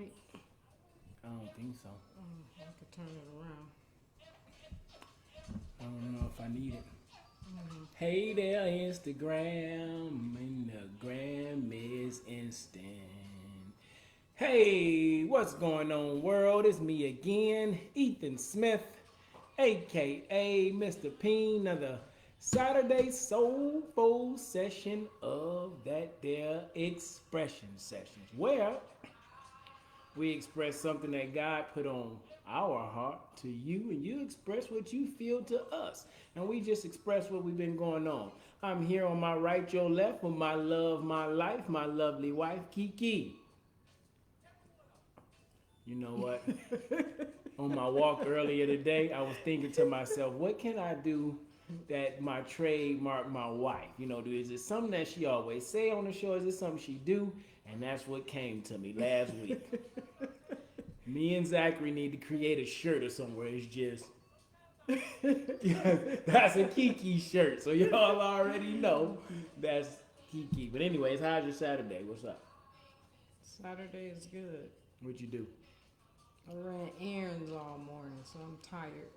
light? I don't think so. I could turn it around. I don't know if I need it. Hey there, Instagram, and the gram is instant. Hey, what's going on, world? It's me again, Ethan Smith, aka Mr. P.I.E.N. Another Saturday Soulful session of that there expression sessions, where we express something that God put on our heart to you, and you express what you feel to us. And we just express what we've been going on. I'm here on my right, your left, with my love, my life, my lovely wife, Kiki. You know what? On my walk earlier today, I was thinking to myself, what can I do that my trademark my wife? Is it something that she always say on the show? Is it something she do? And that's what came to me last week. Me and Zachary need to create a shirt or somewhere. It's just that's a Kiki shirt, so y'all already know that's Kiki. But anyways, how's your Saturday? What's up? Saturday is good. What you do? I ran errands all morning, so I'm tired.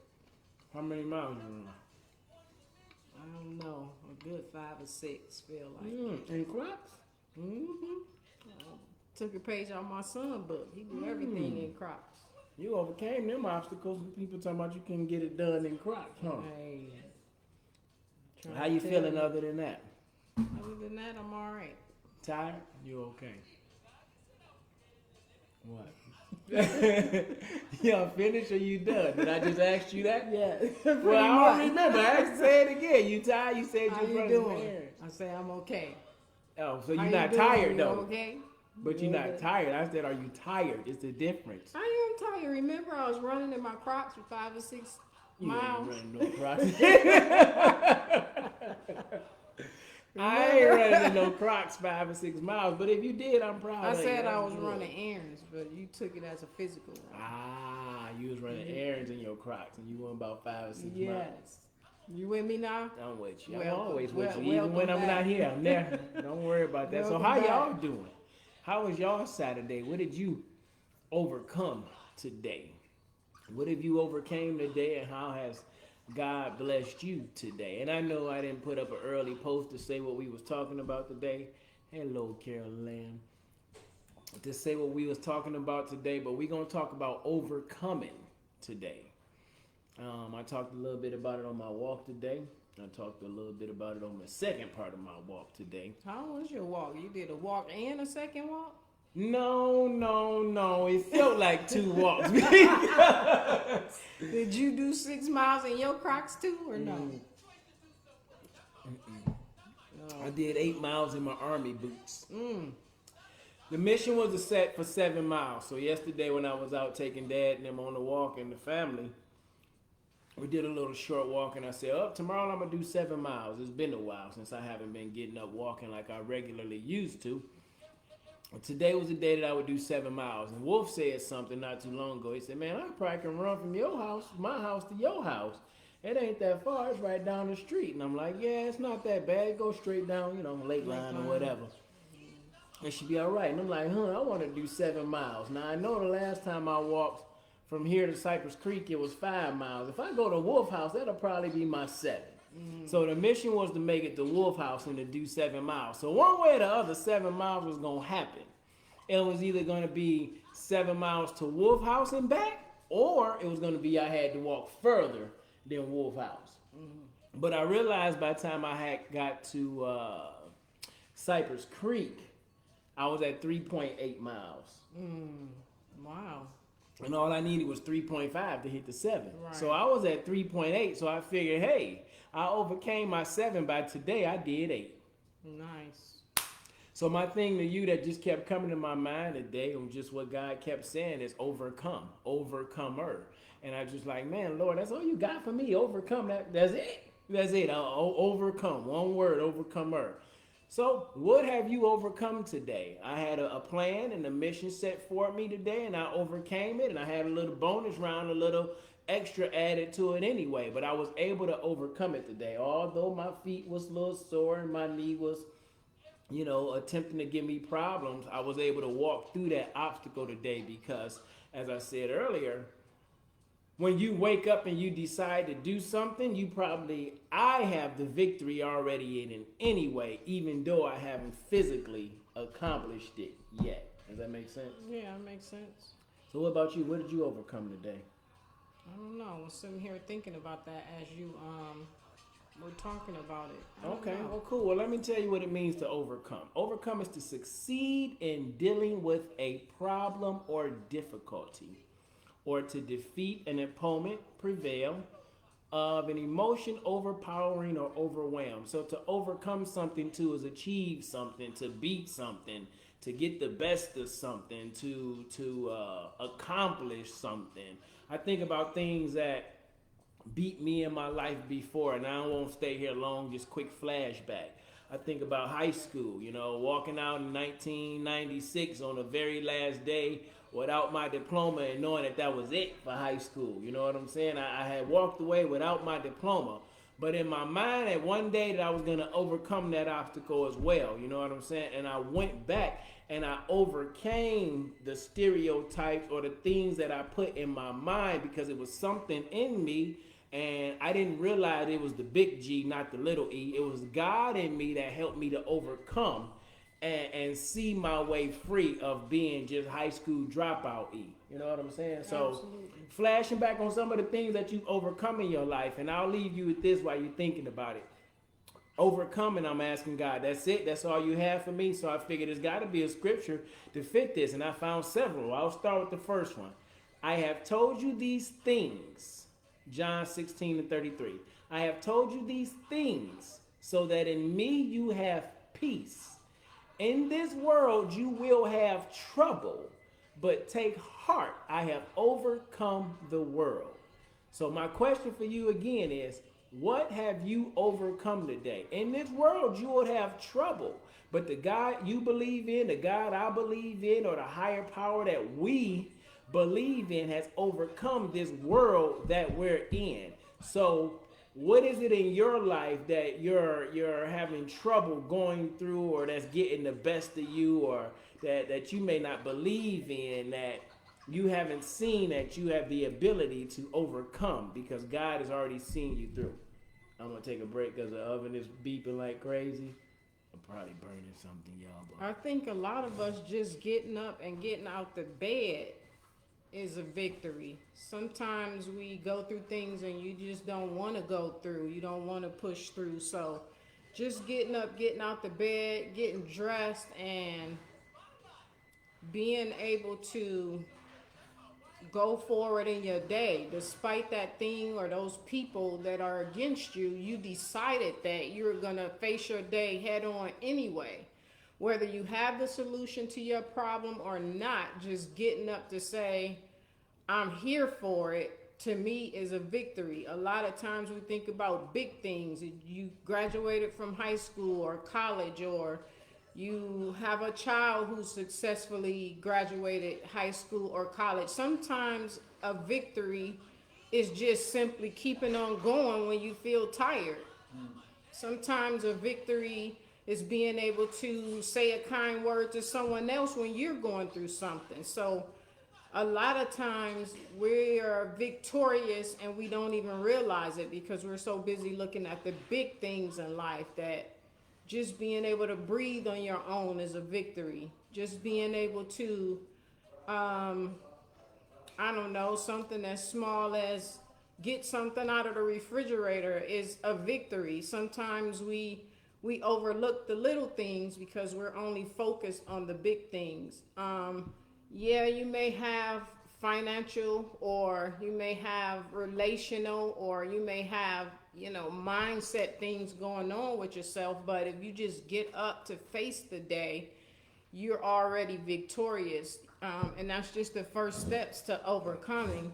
How many miles you run? I don't know, a good 5 or 6 feel like. In Crocs? Mm-hmm. Took a page out my son book. He do everything in Crocs. You overcame them obstacles. People talking about you couldn't get it done in Crocs, huh? Hey, How you feeling other than that? Other than that, I'm all right. Tired? You okay? What? You finished or you done? Did I just ask you that? Yeah. Well, I don't remember. Say it again. You tired? You said How you're you doing? I say I'm okay. Oh, so How you're you not doing? tired You though. okay? But you're not tired. I said, are you tired? It's the difference. I am tired. Remember, I was running in my Crocs for 5 or 6 You miles. ain't running no Crocs. I ain't running in no Crocs 5 or 6 miles. But if you did, I'm proud I of you. said I That's was good. running errands, but you took it as a physical one. Ah, you was running errands in your Crocs, and you went about 5 or 6 miles. Yes. You with me now? I'm with you. I'm Welcome. always with you. Welcome Even when I'm back. not here, I'm there. Don't worry about that. So Welcome how back. y'all doing? How was y'all Saturday? What did you overcome today? What have you overcame today, and how has God blessed you today? And I know I didn't put up an early post to say what we was talking about today. Hello, Carol Lamb. To say what we was talking about today, but we're going to talk about overcoming today. I talked a little bit about it on my walk today. I talked a little bit about it on the second part of my walk today. How was your walk? You did a walk and a second walk? No. It felt like 2 walks. Did you do 6 miles in your Crocs too, or no? I did 8 miles in my army boots. Mm. The mission was to set for 7 miles. So yesterday when I was out taking Dad and them on the walk and the family, we did a little short walk, and I said, tomorrow I'm going to do 7 miles. It's been a while since I haven't been getting up walking like I regularly used to. And today was the day that I would do 7 miles. And Wolf said something not too long ago. He said, man, I probably can run from your house, my house, to your house. It ain't that far. It's right down the street. And I'm like, yeah, it's not that bad. Go straight down, Lake Line or whatever. It should be all right. And I'm like, I want to do 7 miles. Now, I know the last time I walked from here to Cypress Creek, it was 5 miles. If I go to Wolf House, that'll probably be my 7. So the mission was to make it to Wolf House and to do 7 miles. So one way or the other, 7 miles was going to happen. It was either going to be 7 miles to Wolf House and back, or it was going to be I had to walk further than Wolf House. But I realized by the time I had got to Cypress Creek, I was at 3.8 miles. Wow. And all I needed was 3.5 to hit the 7. Right. So I was at 3.8. So I figured, hey, I overcame my 7. By today, I did 8. Nice. So my thing to you that just kept coming to my mind today, and just what God kept saying, is overcome, overcomer. And I just like, man, Lord, that's all you got for me. Overcome. That's it. That's it. I'll overcome. One word, overcomer. So, what have you overcome today? I had a plan and a mission set for me today, and I overcame it, and I had a little bonus round, a little extra added to it anyway, but I was able to overcome it today. Although my feet was a little sore and my knee was attempting to give me problems, I was able to walk through that obstacle today because, as I said earlier, when you wake up and you decide to do something, I have the victory already in it anyway, even though I haven't physically accomplished it yet. Does that make sense? Yeah, it makes sense. So, what about you? What did you overcome today? I don't know. I was sitting here thinking about that as you were talking about it. I don't Okay, know. well, cool. Well, let me tell you what it means to overcome. Overcome is to succeed in dealing with a problem or difficulty, or to defeat an opponent, prevail, of an emotion overpowering or overwhelm. So to overcome something too is achieve something, to beat something, to get the best of something, to accomplish something. I think about things that beat me in my life before, and I won't stay here long, just quick flashback. I think about high school, walking out in 1996 on the very last day without my diploma and knowing that was it for high school. You know what I'm saying? I had walked away without my diploma. But in my mind, at one day that I was going to overcome that obstacle as well. You know what I'm saying? And I went back and I overcame the stereotypes or the things that I put in my mind because it was something in me. And I didn't realize it was the big G, not the little e. It was God in me that helped me to overcome and see my way free of being just high school dropout E. You know what I'm saying? So, Absolutely. flashing back on some of the things that you've overcome in your life, and I'll leave you with this while you're thinking about it. Overcoming, I'm asking God, that's it? That's all you have for me? So I figured there's got to be a scripture to fit this, and I found several. I'll start with the first one. I have told you these things, John 16:33. I have told you these things so that in me you have peace. In this world you will have trouble, but take heart. I have overcome the world. So my question for you again is, what have you overcome today? In this world you will have trouble, but the God you believe in, the God I believe in, or the higher power that we believe in has overcome this world that we're in. So what is it in your life that you're having trouble going through, or that's getting the best of you, or that you may not believe in, that you haven't seen that you have the ability to overcome because God has already seen you through? I'm gonna take a break because the oven is beeping like crazy. I'm probably burning something, y'all. I think a lot of us just getting up and getting out the bed is a victory. Sometimes we go through things and you just don't want to go through. You don't want to push through. So just getting up, getting out the bed, getting dressed, and being able to go forward in your day despite that thing or those people that are against you. You decided that you're going to face your day head on anyway. Whether you have the solution to your problem or not, just getting up to say, I'm here for it, to me is a victory. A lot of times we think about big things. You graduated from high school or college, or you have a child who successfully graduated high school or college. Sometimes a victory is just simply keeping on going when you feel tired. Sometimes a victory is being able to say a kind word to someone else when you're going through something. So a lot of times we are victorious and we don't even realize it because we're so busy looking at the big things in life that just being able to breathe on your own is a victory. Just being able to, I don't know, something as small as get something out of the refrigerator is a victory. Sometimes we overlook the little things because we're only focused on the big things. Yeah, you may have financial, or you may have relational, or you may have, mindset things going on with yourself. But if you just get up to face the day, you're already victorious. And that's just the first steps to overcoming.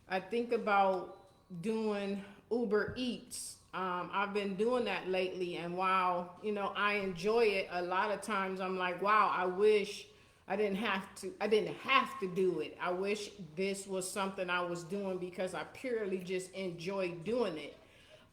I think about doing Uber Eats. I've been doing that lately, and while I enjoy it, a lot of times I'm like, wow, I wish I didn't have to do it. I wish this was something I was doing because I purely just enjoy doing it.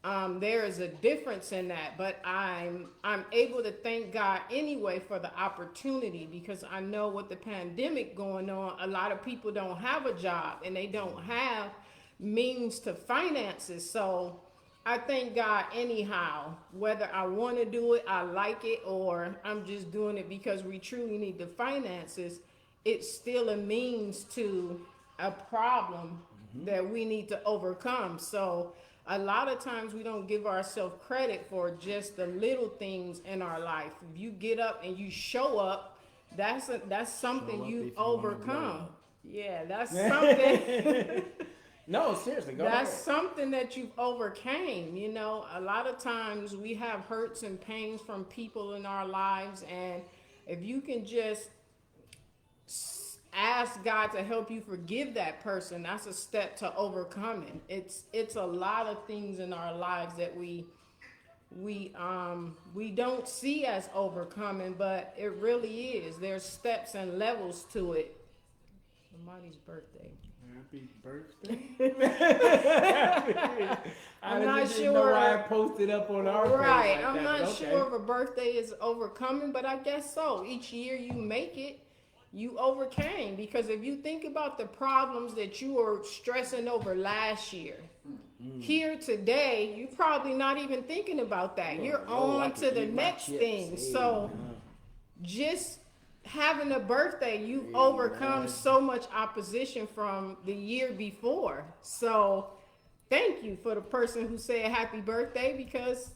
There is a difference in that, but I'm able to thank God anyway for the opportunity, because I know with the pandemic going on, a lot of people don't have a job and they don't have means to finances. So I thank God anyhow, whether I want to do it, I like it, or I'm just doing it because we truly need the finances. It's still a means to a problem that we need to overcome. So a lot of times we don't give ourselves credit for just the little things in our life. If you get up and you show up, that's something Show up you've if you wanna grow overcome. up. Yeah, that's something. No, seriously, go That's ahead. something that you've overcame. You know, a lot of times we have hurts and pains from people in our lives, and if you can just ask God to help you forgive that person, that's a step to overcoming. It's a lot of things in our lives that we don't see as overcoming, but it really is. There's steps and levels to it. Somebody's birthday. Happy birthday. I I'm not just didn't know sure. why I posted up on our page Right. like I'm that, not but okay. sure if a birthday is overcoming, but I guess so. Each year you make it, you overcame. Because if you think about the problems that you were stressing over last year, here today, you're probably not even thinking about that. Oh, You're Lord, I on can to the eat my next chips. thing. So just having a birthday, you've Amen. overcome so much opposition from the year before. So thank you for the person who said happy birthday, because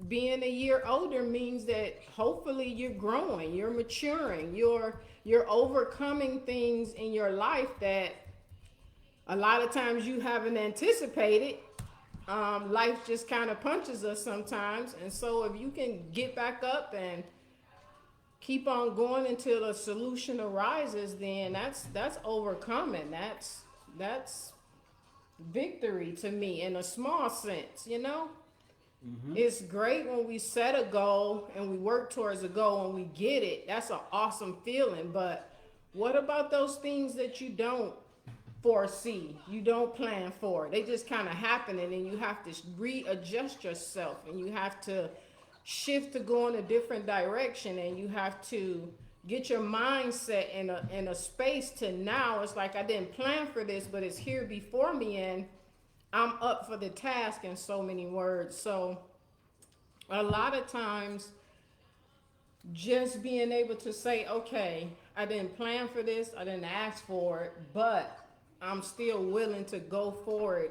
being a year older means that hopefully you're growing, you're maturing, you're overcoming things in your life that a lot of times you haven't anticipated. Life just kind of punches us sometimes, and so if you can get back up and keep on going until a solution arises, then that's overcoming. That's victory to me in a small sense, you know? It's great when we set a goal and we work towards a goal and we get it. That's an awesome feeling. But what about those things that you don't foresee? You don't plan for. They just kind of happen, and then you have to readjust yourself, and you have to shift to go in a different direction, and you have to get your mindset in a space to now it's like I didn't plan for this, but it's here before me, and I'm up for the task, in so many words. So a lot of times just being able to say, okay, I didn't plan for this, I didn't ask for it, but I'm still willing to go forward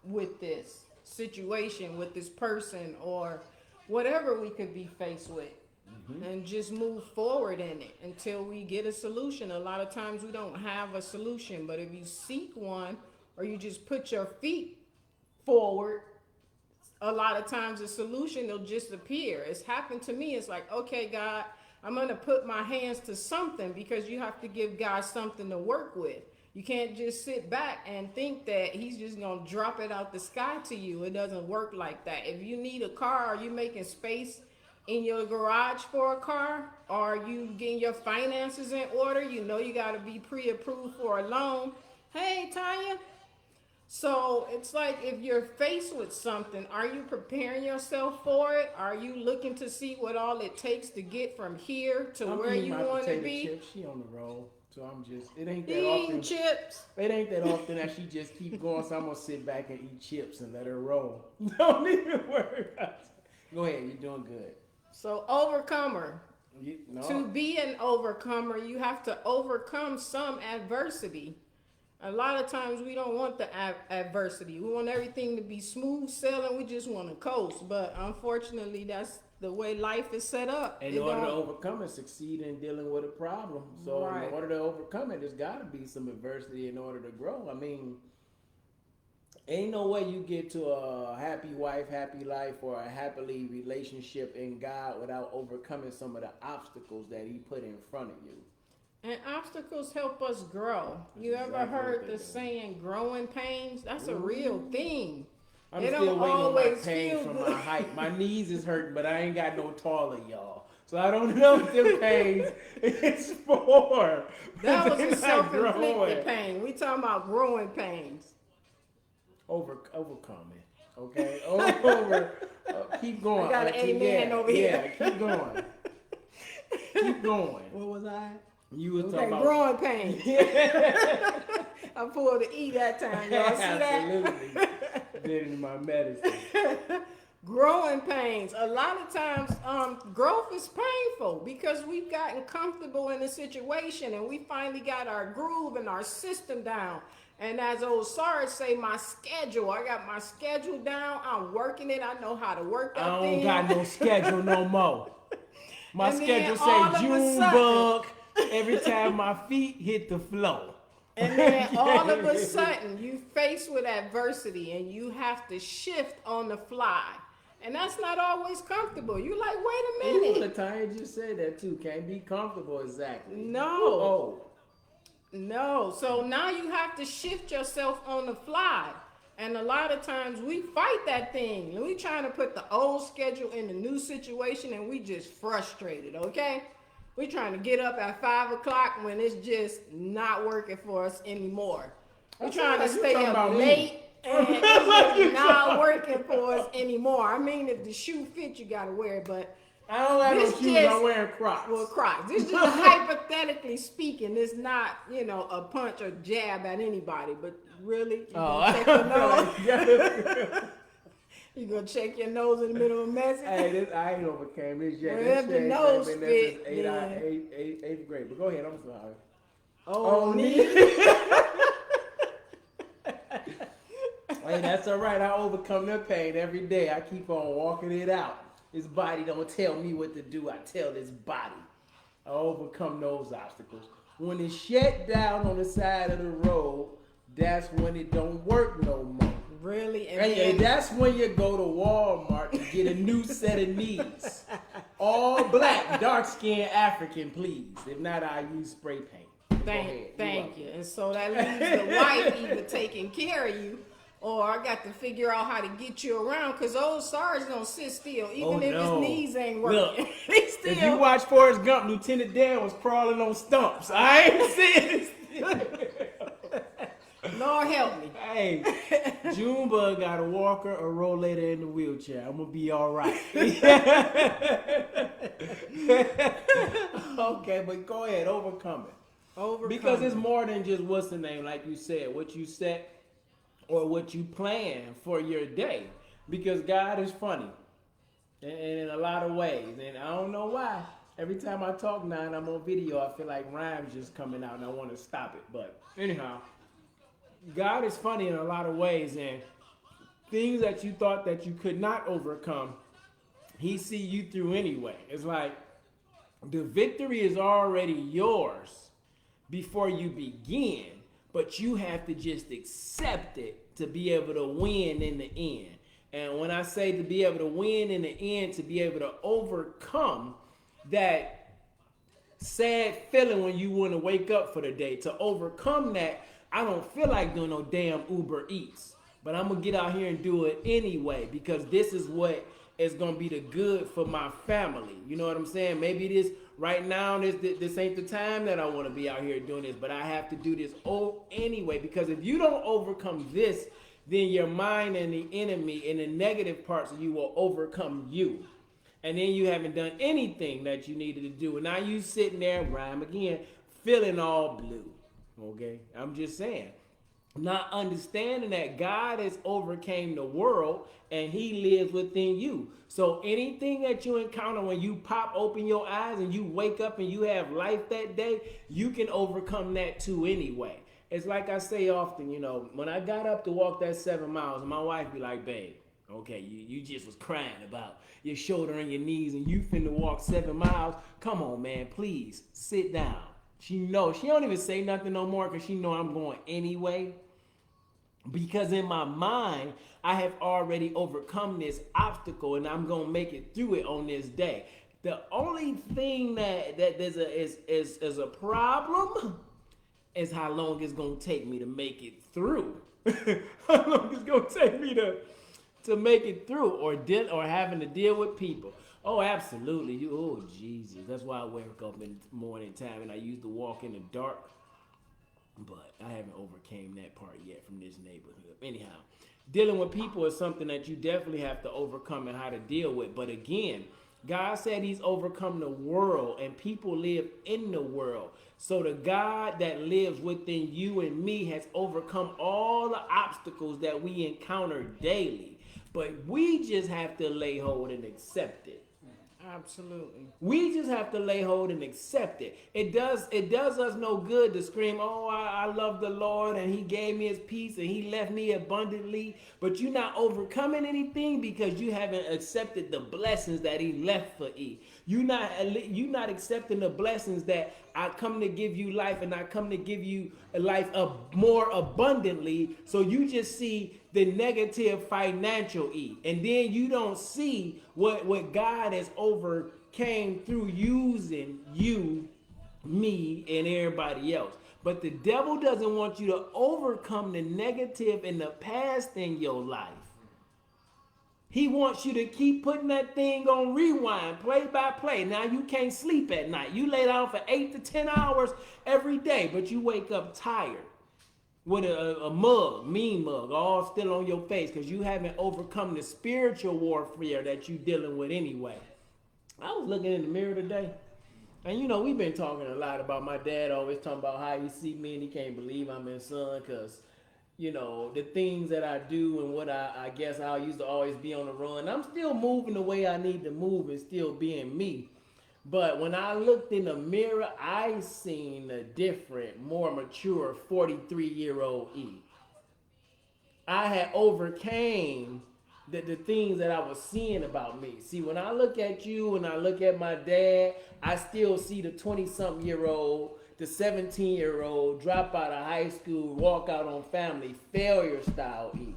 with this situation, with this person, or whatever we could be faced with, and just move forward in it until we get a solution. A lot of times we don't have a solution, but if you seek one, or you just put your feet forward, a lot of times the solution will just appear. It's happened to me. It's like, okay, God, I'm going to put my hands to something, because you have to give God something to work with. You can't just sit back and think that he's just going to drop it out the sky to you. It doesn't work like that. If you need a car, are you making space in your garage for a car? Are you getting your finances in order? You know you got to be pre-approved for a loan. Hey, Tanya. So it's like, if you're faced with something, are you preparing yourself for it? Are you looking to see what all it takes to get from here to where you want to be? Chips. She on the roll, so I'm just. It ain't that Eating often. chips. It ain't that often that she just keep going. So I'm gonna sit back and eat chips and let her roll. Don't even worry about it. Go ahead, you're doing good. So overcomer. No. To be an overcomer, you have to overcome some adversity. A lot of times we don't want the adversity. We want everything to be smooth sailing. We just want to coast. But unfortunately, that's the way life is set up. In order to overcome it, succeed in dealing with a problem. So Right. in order to overcome it, there's got to be some adversity in order to grow. I mean, ain't no way you get to a happy wife, happy life, or a happily relationship in God without overcoming some of the obstacles that he put in front of you. And obstacles help us grow. You That's ever exactly heard what they the do. saying, growing pains? That's a real thing. I'm They still don't waiting on my always pain feel from good. my height. My knees is hurting, but I ain't got no taller, y'all. So I don't know what them pains is for. That was They're a not self-inflicted growing. pain. We talking about growing pains. Overcoming. Okay, over. Keep going. I got an Auntie. amen Yeah, over yeah. here. Keep going. Keep going. What was I? You was Okay, talking about growing pains. I pulled the E that time. Y'all see that? Absolutely. Did it in my medicine. Growing pains. A lot of times, growth is painful because we've gotten comfortable in a situation and we finally got our groove and our system down. And as old Sarge say, my schedule. I got my schedule down. I'm working it. I know how to work I that don't thing. got no schedule no more. My And schedule then all of say a June sudden- bug every time my feet hit the floor. And then all of a sudden, you faced with adversity and you have to shift on the fly. And that's not always comfortable. You like, wait a Ooh, minute. Latanya just said that too. Can't be comfortable exactly. No. Oh. No. So now you have to shift yourself on the fly. And a lot of times we fight that thing. And we trying to put the old schedule in the new situation and we just frustrated, okay? We trying to get up at 5 o'clock when it's just not working for us anymore. We trying to stay up late and it's just not working for us anymore. I mean, if the shoe fits, you gotta wear it, but I don't have no this shoes. just- I'm wearing Crocs. well, Crocs. This is just hypothetically speaking. It's not, a punch or jab at anybody, but really, you gonna check your nose? You gonna check your nose in the middle of a message? Hey, I ain't overcame this yet. Well, This if the shit ain't nose been there fit, since then- eighth grade. But go ahead, I'm sorry. Oh, me. me. Hey, that's all right. I overcome that pain every day. I keep on walking it out. This body don't tell me what to do. I tell this body. I overcome those obstacles. When it's shut down on the side of the road, that's when it don't work no more. Really? And that's when you go to Walmart to get a new set of knees. All black, dark-skinned African, please. If not, I use spray paint. Go ahead. Thank you. And so that leaves the wife either taking care of you, or I got to figure out how to get you around, because old Sarge don't sit still, even if his knees ain't working. Look, He still. if you watch Forrest Gump, Lieutenant Dan was crawling on stumps. I ain't sitting still. Lord help me. Hey, Junebug got a walker, a rollator, in the wheelchair. I'm gonna be all right. Okay, but go ahead, overcome it. Because it's more than just what's the name, like you said, what you set or what you plan for your day. Because God is funny, and in a lot of ways, and I don't know why. Every time I talk now and I'm on video, I feel like rhymes just coming out, and I want to stop it. But anyhow. God is funny in a lot of ways, and things that you thought that you could not overcome, he see you through anyway. It's like the victory is already yours before you begin, but you have to just accept it to be able to win in the end. And when I say to be able to win in the end, to be able to overcome that sad feeling when you want to wake up for the day, to overcome that, I don't feel like doing no damn Uber Eats, but I'm gonna get out here and do it anyway, because this is what is gonna be the good for my family. You know what I'm saying? Maybe this right now, this ain't the time that I want to be out here doing this, but I have to do this anyway, because if you don't overcome this, then your mind and the enemy and the negative parts of you will overcome you. And then you haven't done anything that you needed to do. And now you sitting there, rhyme again, feeling all blue. Okay, I'm just saying, not understanding that God has overcame the world and he lives within you. So anything that you encounter when you pop open your eyes and you wake up and you have life that day, you can overcome that too anyway. It's like I say often, when I got up to walk that 7 miles, my wife be like, babe, okay, you just was crying about your shoulder and your knees and you finna walk 7 miles. Come on, man, please sit down. She knows. She don't even say nothing no more because she know I'm going anyway. Because in my mind, I have already overcome this obstacle and I'm going to make it through it on this day. The only thing that is a problem is how long it's going to take me to make it through. How long it's going to take me to make it through, or having to deal with people. Oh, absolutely. Oh, Jesus. That's why I wake up in the morning time and I used to walk in the dark. But I haven't overcame that part yet from this neighborhood. Anyhow, Dealing with people is something that you definitely have to overcome and how to deal with. But again, God said he's overcome the world and people live in the world. So the God that lives within you and me has overcome all the obstacles that we encounter daily. But we just have to lay hold and accept it. Absolutely. We just have to lay hold and accept it. It does us no good to scream, oh, I love the Lord and he gave me his peace and he left me abundantly. But you're not overcoming anything because you haven't accepted the blessings that he left for you. You're not accepting the blessings that I come to give you life and I come to give you life more abundantly. So you just see the negative financial E. And then you don't see what God has overcame through using you, me, and everybody else. But the devil doesn't want you to overcome the negative and the past in your life. He wants you to keep putting that thing on rewind, play by play. Now you can't sleep at night. You lay down for 8 to 10 hours every day, but you wake up tired with a mean mug, all still on your face because you haven't overcome the spiritual warfare that you're dealing with anyway. I was looking in the mirror today, and we've been talking a lot about my dad always talking about how he see me and he can't believe I'm his son because the things that I do and what I guess I used to always be on the run. I'm still moving the way I need to move and still being me. But when I looked in the mirror, I seen a different, more mature 43-year-old E. I had overcame the things that I was seeing about me. See, when I look at you and I look at my dad, I still see the 20-something-year-old, the 17-year-old drop out of high school, walk out on family, failure style E.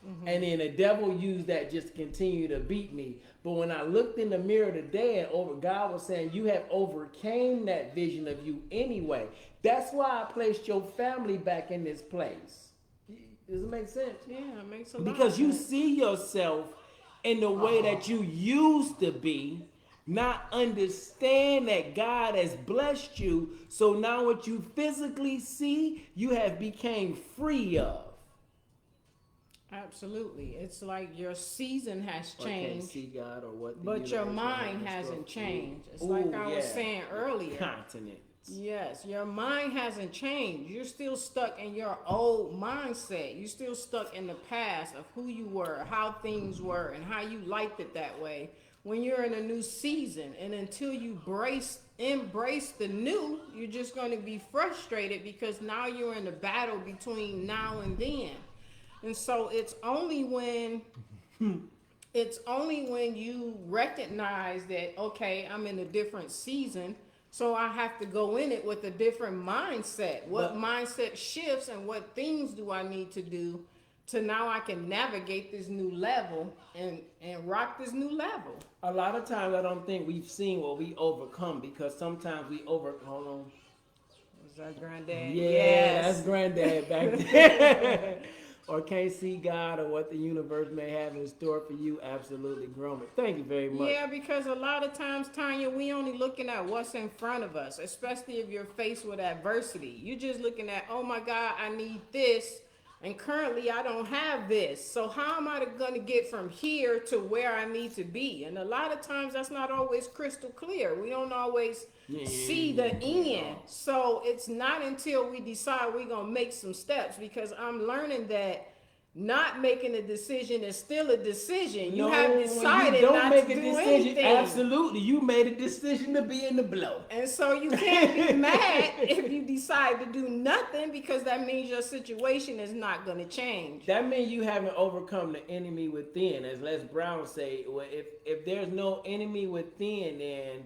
Mm-hmm. And then the devil used that just to continue to beat me. But when I looked in the mirror today, and God was saying, you have overcame that vision of you anyway. That's why I placed your family back in this place. Does it make sense? Yeah, it makes a lot because of you sense. see yourself in the way that you used to be, not understand that God has blessed you. So now what you physically see, you have became free of. Absolutely. It's like your season has changed. See God or what but your mind hasn't changed. It's like I was saying earlier. Continent. Yes, your mind hasn't changed. You're still stuck in your old mindset. You're still stuck in the past of who you were, how things were, and how you liked it that way. When you're in a new season, and until you embrace the new, you're just going to be frustrated because now you're in a battle between now and then. And so it's only when you recognize that, okay, I'm in a different season, so I have to go in it with a different mindset. What mindset shifts and what things do I need to do to now I can navigate this new level and rock this new level. A lot of times I don't think we've seen what we overcome because sometimes we hold on. Was that Granddad? Yeah, yes. That's Granddad back there. Or can't see God or what the universe may have in store for you. Absolutely, Groman. Thank you very much. Yeah, because a lot of times, Tanya, we only looking at what's in front of us, especially if you're faced with adversity. You're just looking at, oh my God, I need this, and currently I don't have this. So how am I going to get from here to where I need to be? And a lot of times that's not always crystal clear. We don't always see the end. So it's not until we decide we're going to make some steps, because I'm learning that not making a decision is still a decision. You have decided not to do anything. Absolutely. You made a decision to be in the blow. And so you can't be mad if you decide to do nothing, because that means your situation is not going to change. That means you haven't overcome the enemy within. As Les Brown say, well, if there's no enemy within, then,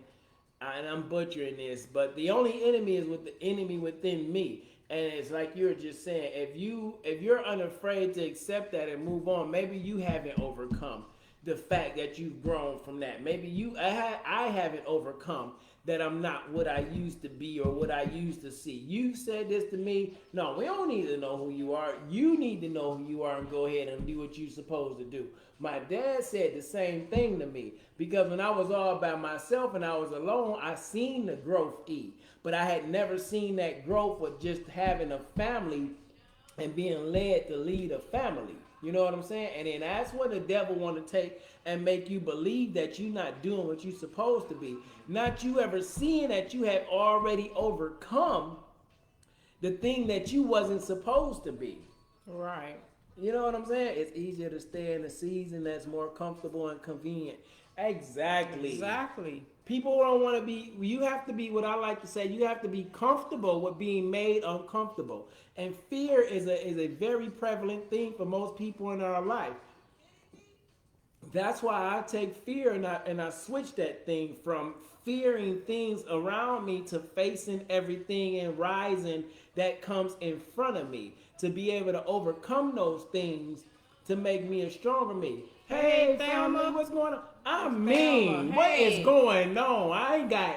and I'm butchering this, but the only enemy is with the enemy within me. And it's like you're just saying, if you're unafraid to accept that and move on, maybe you haven't overcome the fact that you've grown from that. Maybe I haven't overcome that I'm not what I used to be or what I used to see. You said this to me. No, we don't need to know who you are. You need to know who you are and go ahead and do what you're supposed to do. My dad said the same thing to me, because when I was all by myself and I was alone, I seen the growth E. But I had never seen that growth with just having a family and being led to lead a family. You know what I'm saying? And then that's what the devil want to take and make you believe that you're not doing what you're supposed to be. Not you ever seeing that you have already overcome the thing that you wasn't supposed to be. Right. You know what I'm saying? It's easier to stay in a season that's more comfortable and convenient. Exactly. Exactly. People don't want to be, you have to be, what I like to say, you have to be comfortable with being made uncomfortable. And fear is a very prevalent thing for most people in our life. That's why I take fear and I switch that thing from fearing things around me to facing everything and rising that comes in front of me, to be able to overcome those things to make me a stronger me. Hey, family, what's going on? I mean, what is going on? I ain't got.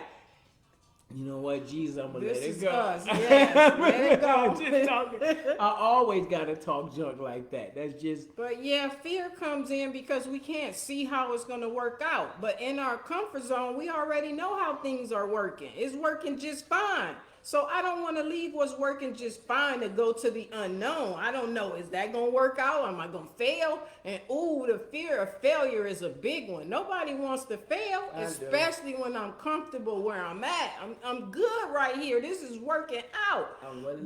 You know what, Jesus, I'm gonna let it go. Us. Yes, let it go. Just talking. I always gotta talk junk like that. That's just. But yeah, fear comes in because we can't see how it's gonna work out. But in our comfort zone, we already know how things are working. It's working just fine. So I don't want to leave what's working just fine to go to the unknown. I don't know. Is that going to work out? Am I going to fail? And ooh, the fear of failure is a big one. Nobody wants to fail, especially when I'm comfortable where I'm at. I'm good right here. This is working out.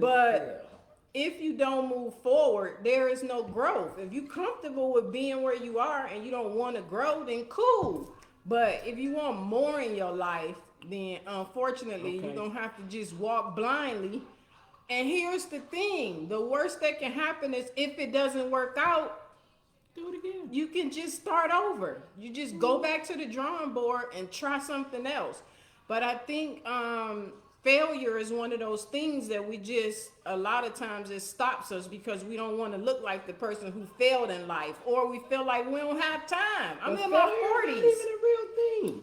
But if you don't move forward, there is no growth. If you're comfortable with being where you are and you don't want to grow, then cool. But if you want more in your life, then unfortunately you're gonna have to just walk blindly. And here's the thing, the worst that can happen is if it doesn't work out, do it again. You can just start over. You just go back to the drawing board and try something else. But I think failure is one of those things that we just, a lot of times it stops us because we don't want to look like the person who failed in life, or we feel like we don't have time. I'm in my 40s.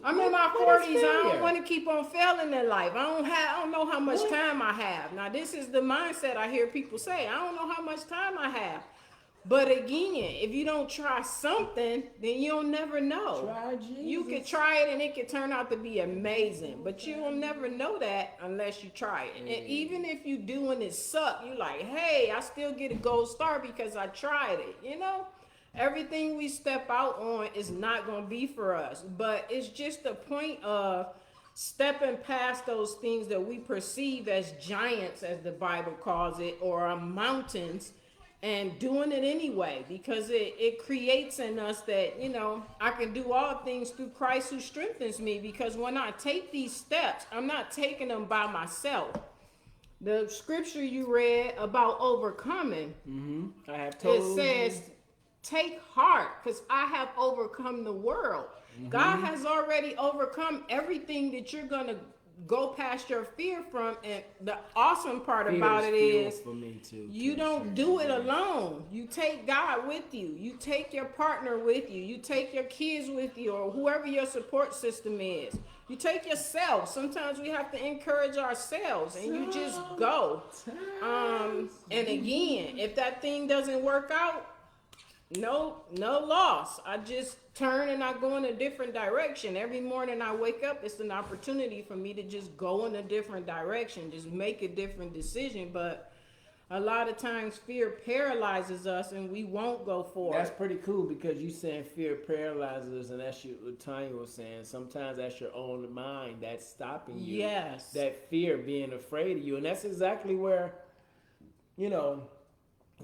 I'm in my 40s. I don't want to keep on failing in life. I don't know how much time I have. Now, this is the mindset I hear people say. I don't know how much time I have. But again, if you don't try something, then you'll never know. Try Jesus. You could try it and it could turn out to be amazing, but you'll never know that unless you try it. And even if you do and it suck, you're like, hey, I still get a gold star because I tried it. You know, everything we step out on is not going to be for us, but it's just a point of stepping past those things that we perceive as giants, as the Bible calls it, or mountains, and doing it anyway, because it creates in us that, you know, I can do all things through Christ who strengthens me. Because when I take these steps, I'm not taking them by myself. The scripture you read about overcoming, I have told it says, take heart, because I have overcome the world. God has already overcome everything that you're going to go past your fear from. And the awesome part about it is for me too, you don't do it alone. You take God with you. You take your partner with you. You take your kids with you, or whoever your support system is. You take yourself. Sometimes we have to encourage ourselves, and you just go. And again, if that thing doesn't work out, no loss. I just turn and I go in a different direction. Every morning I wake up, it's an opportunity for me to just go in a different direction, just make a different decision. But a lot of times fear paralyzes us and we won't go forward. That's pretty cool, because you saying fear paralyzes us, and that's what Tanya was saying. Sometimes that's your own mind that's stopping you. Yes. That fear, being afraid of you. And that's exactly where, you know,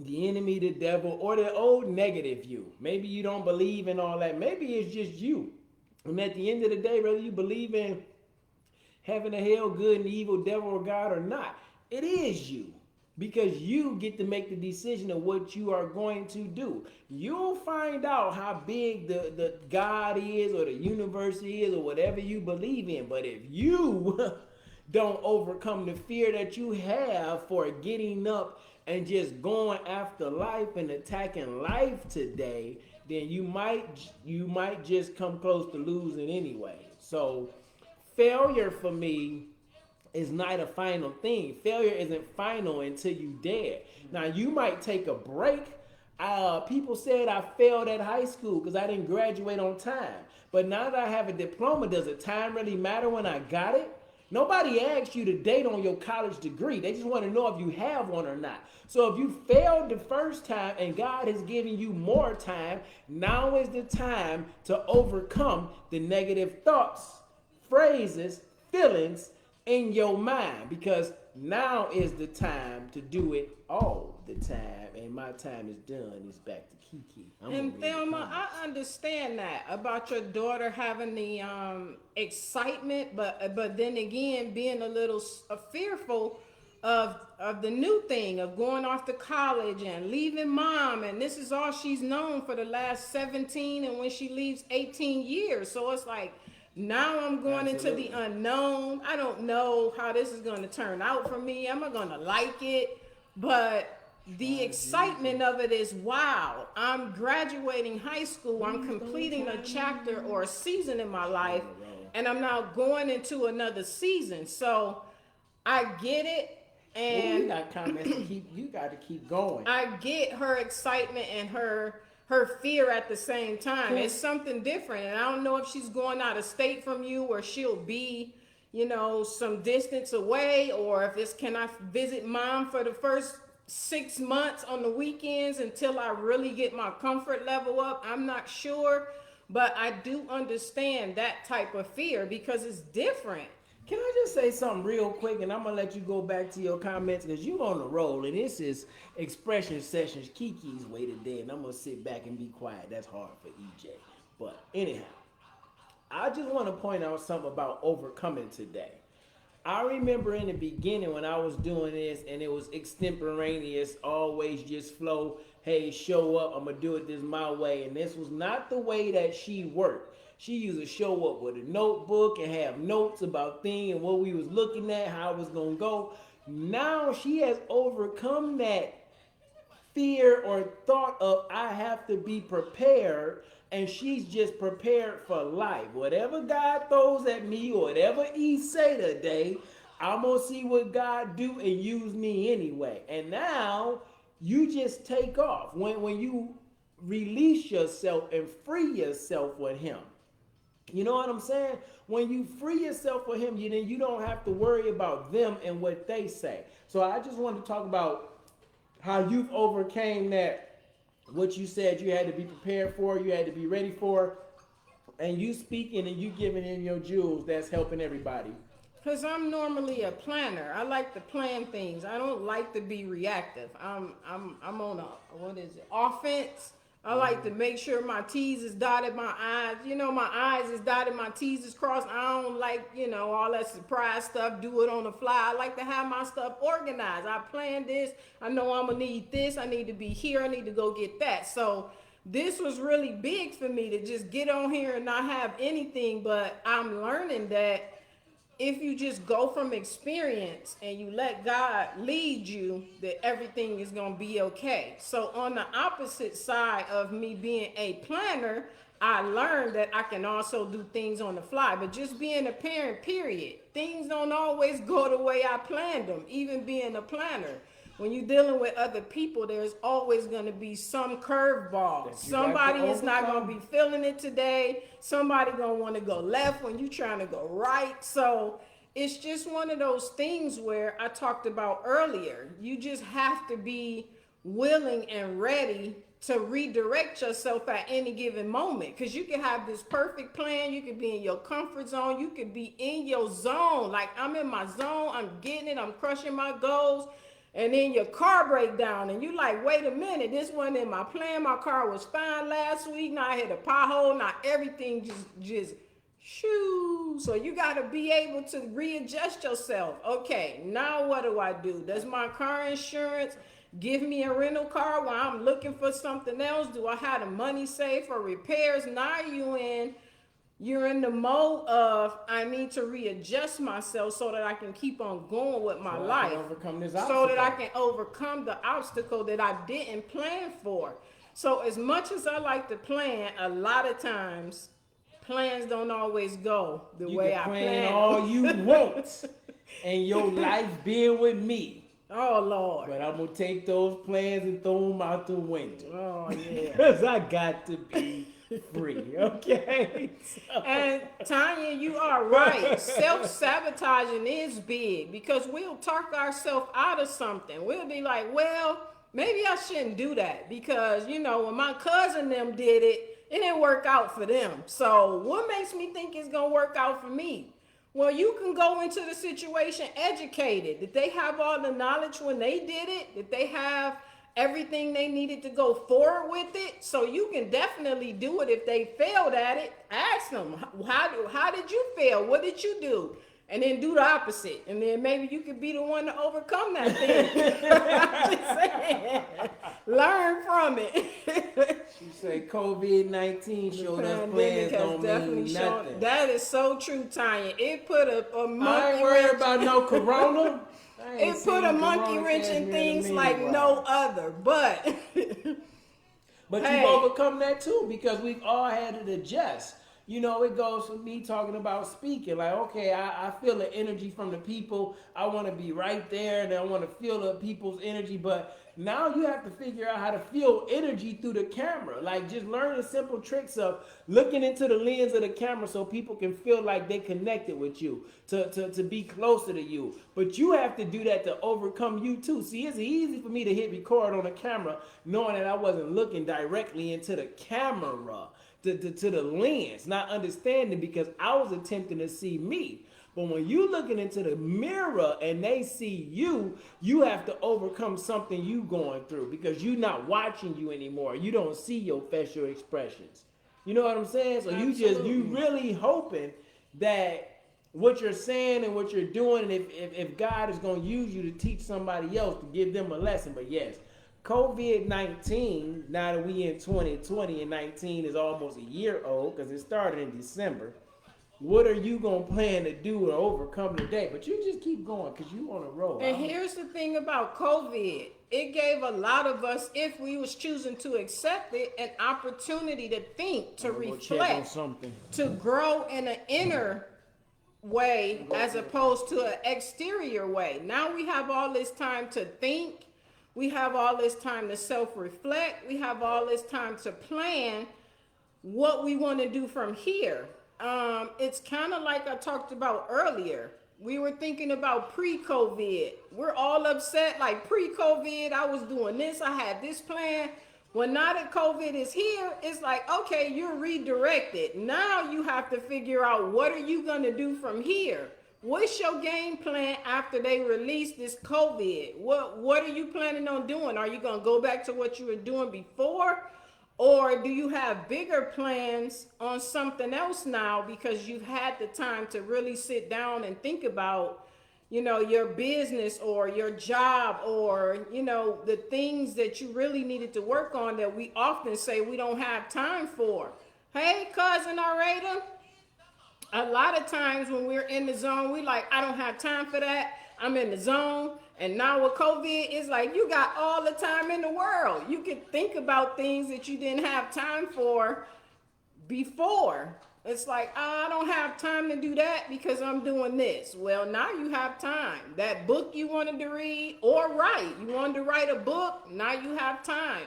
the enemy, the devil, or the old negative you. Maybe you don't believe in all that. Maybe it's just you. And at the end of the day, whether you believe in heaven or hell, good and evil, devil or God or not, it is you. Because you get to make the decision of what you are going to do. You'll find out how big the God is, or the universe is, or whatever you believe in. But if you don't overcome the fear that you have for getting up and just going after life and attacking life today, then you might just come close to losing anyway. So failure for me is not a final thing. Failure isn't final until you dead. Now you might take a break. People said I failed at high school because I didn't graduate on time. But now that I have a diploma, does the time really matter when I got it? Nobody asks you to date on your college degree. They just want to know if you have one or not. So if you failed the first time and God has given you more time, now is the time to overcome the negative thoughts, phrases, feelings in your mind, because now is the time to do it all the time. And my time is done. It's back to Kiki. And Thelma, I understand that about your daughter having the excitement, but then again being a little fearful of the new thing of going off to college and leaving mom, and this is all she's known for the last 17, and when she leaves 18 years. So it's like, now I'm going Absolutely. into the unknown. I don't know how this is going to turn out for me. Am I going to like it? But the excitement of it is, wow, I'm graduating high school. I'm completing a chapter or a season in my life, and I'm now going into another season. So I get it. And And got comments to keep. You got to keep going. I get her excitement and her fear at the same time. It's something different, and I don't know if she's going out of state from you, or she'll be, some distance away, or if it's, can I visit mom for the first 6 months on the weekends until I really get my comfort level up. I'm not sure, but I do understand that type of fear because it's different. Can I just say something real quick, and I'm gonna let you go back to your comments because you on the roll, and this is expression sessions. Kiki's way today, and I'm gonna sit back and be quiet. That's hard for EJ, but anyhow, I just want to point out something about overcoming today. I remember in the beginning when I was doing this, and it was extemporaneous, always just flow. Hey, show up. I'm gonna do it this my way, and this was not the way that she worked. She used to show up with a notebook and have notes about things and what we was looking at, how it was gonna go. Now she has overcome that fear or thought of I have to be prepared, and she's just prepared for life. Whatever God throws at me or whatever he say today, I'm gonna see what God do and use me anyway. And now you just take off when you release yourself and free yourself with him. You know what I'm saying? When you free yourself for him, then you don't have to worry about them and what they say. So I just wanted to talk about how you've overcame that, what you said you had to be prepared for, you had to be ready for, and you speaking and you giving in your jewels, that's helping everybody. Because I'm normally a planner. I like to plan things. I don't like to be reactive. I'm on offense. I like to make sure my T's is dotted, my I's, my I's is dotted, my T's is crossed. I don't like, all that surprise stuff, do it on the fly. I like to have my stuff organized. I plan this. I know I'm going to need this. I need to be here. I need to go get that. So this was really big for me to just get on here and not have anything, but I'm learning that if you just go from experience and you let God lead you, that everything is going to be okay. So on the opposite side of me being a planner, I learned that I can also do things on the fly. But just being a parent, period, things don't always go the way I planned them, even being a planner. When you're dealing with other people, there's always going to be some curveball. Somebody is not going to be feeling it today. Somebody going to want to go left when you're trying to go right. So it's just one of those things where I talked about earlier. You just have to be willing and ready to redirect yourself at any given moment. Because you can have this perfect plan. You could be in your comfort zone. You could be in your zone. Like, I'm in my zone. I'm getting it. I'm crushing my goals. And then your car break down and you like, wait a minute, this wasn't in my plan. My car was fine last week. Now I hit a pothole. Now everything just shoo. So you got to be able to readjust yourself. Okay, now what do I do? Does my car insurance give me a rental car while I'm looking for something else? Do I have the money saved for repairs? Now you're in the mode of I need to readjust myself so that I can keep on going with my life. So that I can overcome the obstacle that I didn't plan for. So as much as I like to plan, a lot of times plans don't always go the way I plan. All you want and your life being with me. Oh, Lord. But I'm going to take those plans and throw them out the window. Oh, yeah. Because I got to be free. Okay. So. And Tanya, you are right. Self-sabotaging is big because we'll talk ourselves out of something. We'll be like, well, maybe I shouldn't do that because, when my cousin them did it, it didn't work out for them. So what makes me think it's going to work out for me? Well, you can go into the situation educated. Did they have all the knowledge when they did it? Did they have everything they needed to go forward with it? So you can definitely do it. If they failed at it, ask them, how did you fail? What did you do? And then do the opposite. And then maybe you could be the one to overcome that thing. I'm just saying. Learn from it. You say COVID-19 showed us plans don't mean nothing. That is so true, Tanya. It put a monkey I ain't worried about no corona. It put a monkey wrench in things like no other. But But you've overcome that too because we've all had to adjust. It goes from me talking about speaking. Like, okay, I feel the energy from the people. I want to be right there and I want to feel the people's energy. But now you have to figure out how to feel energy through the camera. Like, just learn the simple tricks of looking into the lens of the camera so people can feel like they connected with you, to be closer to you. But you have to do that to overcome you too. See, it's easy for me to hit record on the camera knowing that I wasn't looking directly into the camera. To the lens, not understanding because I was attempting to see me. But when you looking into the mirror and they see you, you have to overcome something you going through because you're not watching you anymore. You don't see your facial expressions. You know what I'm saying? So you really hoping that what you're saying and what you're doing, and if God is going to use you to teach somebody else to give them a lesson. But yes, COVID-19, now that we in 2020 and 19 is almost a year old because it started in December, what are you going to plan to do to overcome today? But you just keep going because you on a roll. And here's the thing about COVID. It gave a lot of us, if we was choosing to accept it, an opportunity to think, to reflect, to grow in an inner way as opposed to an exterior way. Now we have all this time to think. We have all this time to self-reflect. We have all this time to plan what we want to do from here. It's kind of like I talked about earlier. We were thinking about pre-COVID. We're all upset like pre-COVID. I was doing this. I had this plan. Well, now that COVID is here, it's like, okay, you're redirected. Now you have to figure out what are you going to do from here? What's your game plan after they release this COVID? What are you planning on doing? Are you going to go back to what you were doing before? Or do you have bigger plans on something else now because you've had the time to really sit down and think about, your business or your job or, the things that you really needed to work on that we often say we don't have time for? Hey, cousin Areta. A lot of times when we're in the zone, we like, I don't have time for that. I'm in the zone. And now with COVID, it's like you got all the time in the world. You can think about things that you didn't have time for before. It's like, I don't have time to do that because I'm doing this. Well, now you have time. That book you wanted to read or write. You wanted to write a book. Now you have time.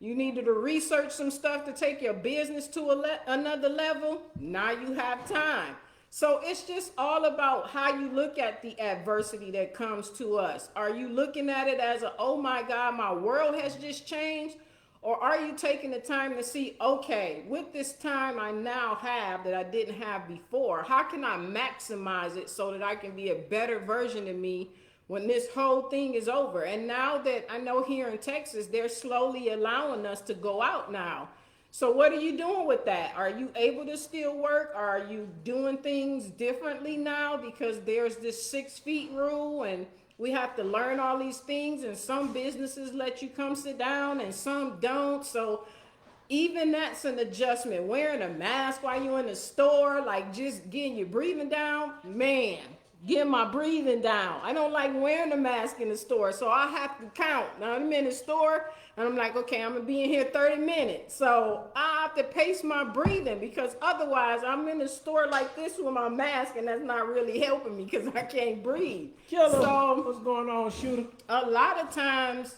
You needed to research some stuff to take your business to another level. Now you have time. So it's just all about how you look at the adversity that comes to us. Are you looking at it as oh my God, my world has just changed? Or are you taking the time to see, okay, with this time I now have that I didn't have before, how can I maximize it so that I can be a better version of me when this whole thing is over? And now that I know here in Texas, they're slowly allowing us to go out now. So what are you doing with that? Are you able to still work? Are you doing things differently now because there's this 6 feet rule and we have to learn all these things, and some businesses let you come sit down and some don't. So even that's an adjustment. Wearing a mask while you're in the store, like just getting your breathing down, man. Get my breathing down. I don't like wearing a mask in the store, so I have to count. Now I'm in the store, and I'm like, okay, I'm gonna be in here 30 minutes. So I have to pace my breathing because otherwise I'm in the store like this with my mask, and that's not really helping me because I can't breathe. Killer, so what's going on, shooter? A lot of times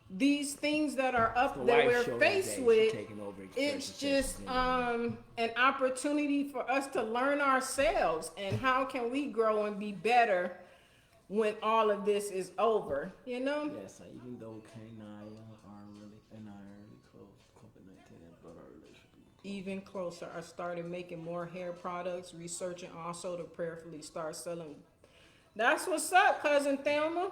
these things that are The up that wife we're show faced today, she with, taking over it's Express just an opportunity for us to learn ourselves and how can we grow and be better when all of this is over, you know? Yes, even though Kane and I are really close, COVID-19 has brought our relationship Even closer. I started making more hair products, researching also to prayerfully start selling. That's what's up, cousin Thelma.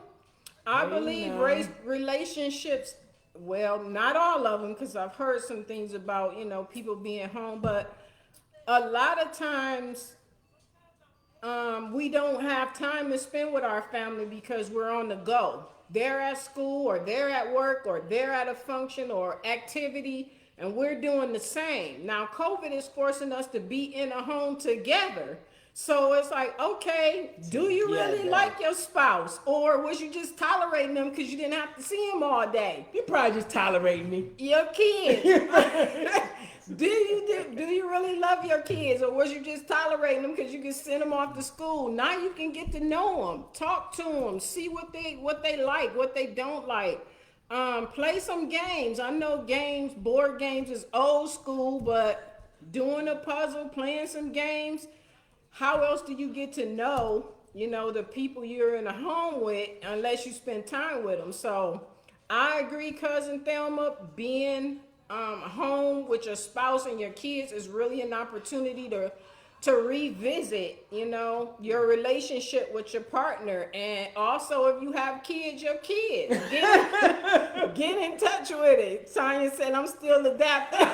I Hey believe now. race relationships. Well, not all of them, because I've heard some things about people being home, but a lot of times we don't have time to spend with our family because we're on the go. They're at school or they're at work or they're at a function or activity, and we're doing the same. Now, COVID is forcing us to be in a home together. So it's like, okay, do you really Together. like your spouse? Or was you just tolerating them because you didn't have to see them all day? You probably just tolerating me. Your kids. Do you really love your kids, or was you just tolerating them because you can send them off to school? Now you can get to know them, talk to them, see what they like, what they don't like. Play some games. I know board games is old school, but doing a puzzle, playing some games. How else do you get to know, the people you're in a home with unless you spend time with them? So I agree, cousin Thelma, being home with your spouse and your kids is really an opportunity to revisit, your relationship with your partner. And also, if you have kids, your kids. Get in touch with it. Tanya said, I'm still adapting.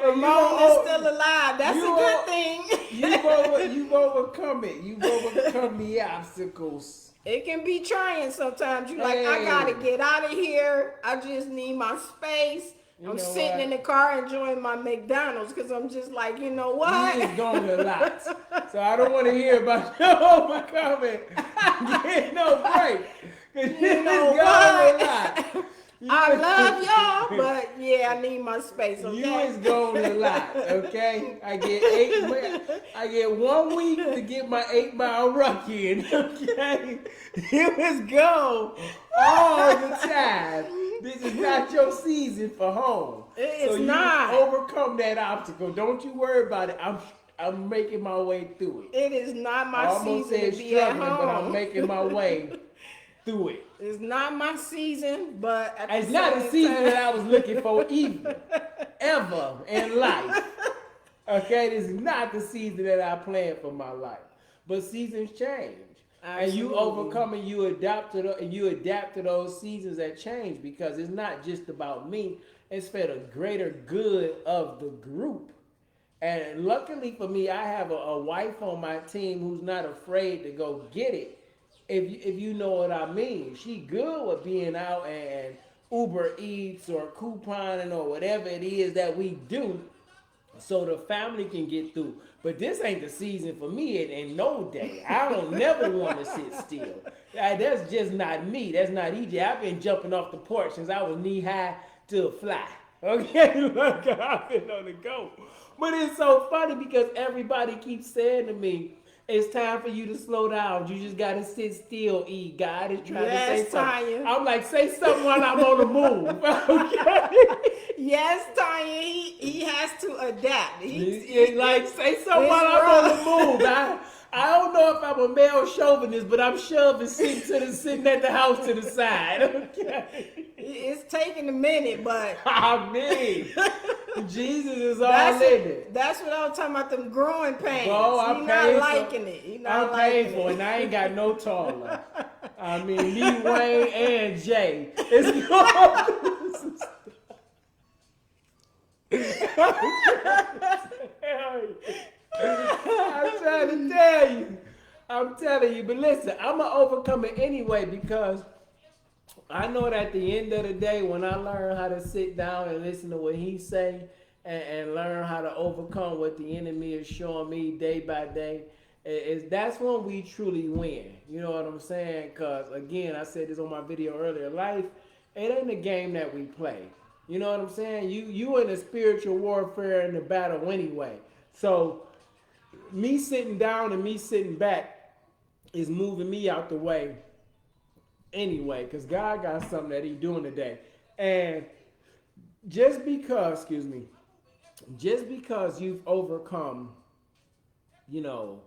Ramon is still alive. That's a good thing. You've overcome it. You've overcome the obstacles. It can be trying sometimes. You like, I gotta get out of here. I just need my space. I'm sitting in the car enjoying my McDonald's because I'm just like, you know what? You just going a lot. So I don't want to hear about your overcoming. Get no break. You know what? I love y'all, but yeah, I need my space. Okay? You is going a lot, okay? I get 1 week to get my 8-mile ruck in, okay? You is go all the time. This is not your season for home. It's so not. You overcome that obstacle. Don't you worry about it. I'm making my way through it. It is not my almost season said to be at home. But I'm making my way through it. It's not my season, but at it's the not same a season time, that I was looking for either, ever in life. Okay, this is not the season that I planned for my life. But seasons change, and you overcome and you adapt to those seasons that change, because it's not just about me. It's for the greater good of the group. And luckily for me, I have a wife on my team who's not afraid to go get it. If you know what I mean. She good with being out and Uber Eats or couponing or whatever it is that we do, so the family can get through. But this ain't the season for me in no day. I don't never want to sit still. That's just not me. That's not EJ. I've been jumping off the porch since I was knee high to a fly. Okay, look, I've been on the go. But it's so funny because everybody keeps saying to me, it's time for you to slow down. You just gotta sit still, E. God is trying to say something. Tanya. I'm like, say something while I'm on the move. Okay? Yes, Tanya, he has to adapt. Like, say something while I'm on the move. I don't know if I'm a male chauvinist, but I'm shoving sitting at the house to the side. Okay. It's taking a minute, but I mean, Jesus is all in it. That's what I was talking about, them growing pains. I'm not liking it. I'm paying for it, and I ain't got no taller. I mean, me, Wayne, and Jay. It's going. I'm trying to tell you. I'm telling you. But listen, I'm going to overcome it anyway, because I know that at the end of the day, when I learn how to sit down and listen to what he say and learn how to overcome what the enemy is showing me day by day, that's when we truly win. You know what I'm saying? Because, again, I said this on my video earlier. Life, it ain't a game that we play. You know what I'm saying? You in a spiritual warfare in the battle anyway. So me sitting down and me sitting back is moving me out the way anyway, because God got something that He doing today. And just because, excuse me, just because you've overcome, you know,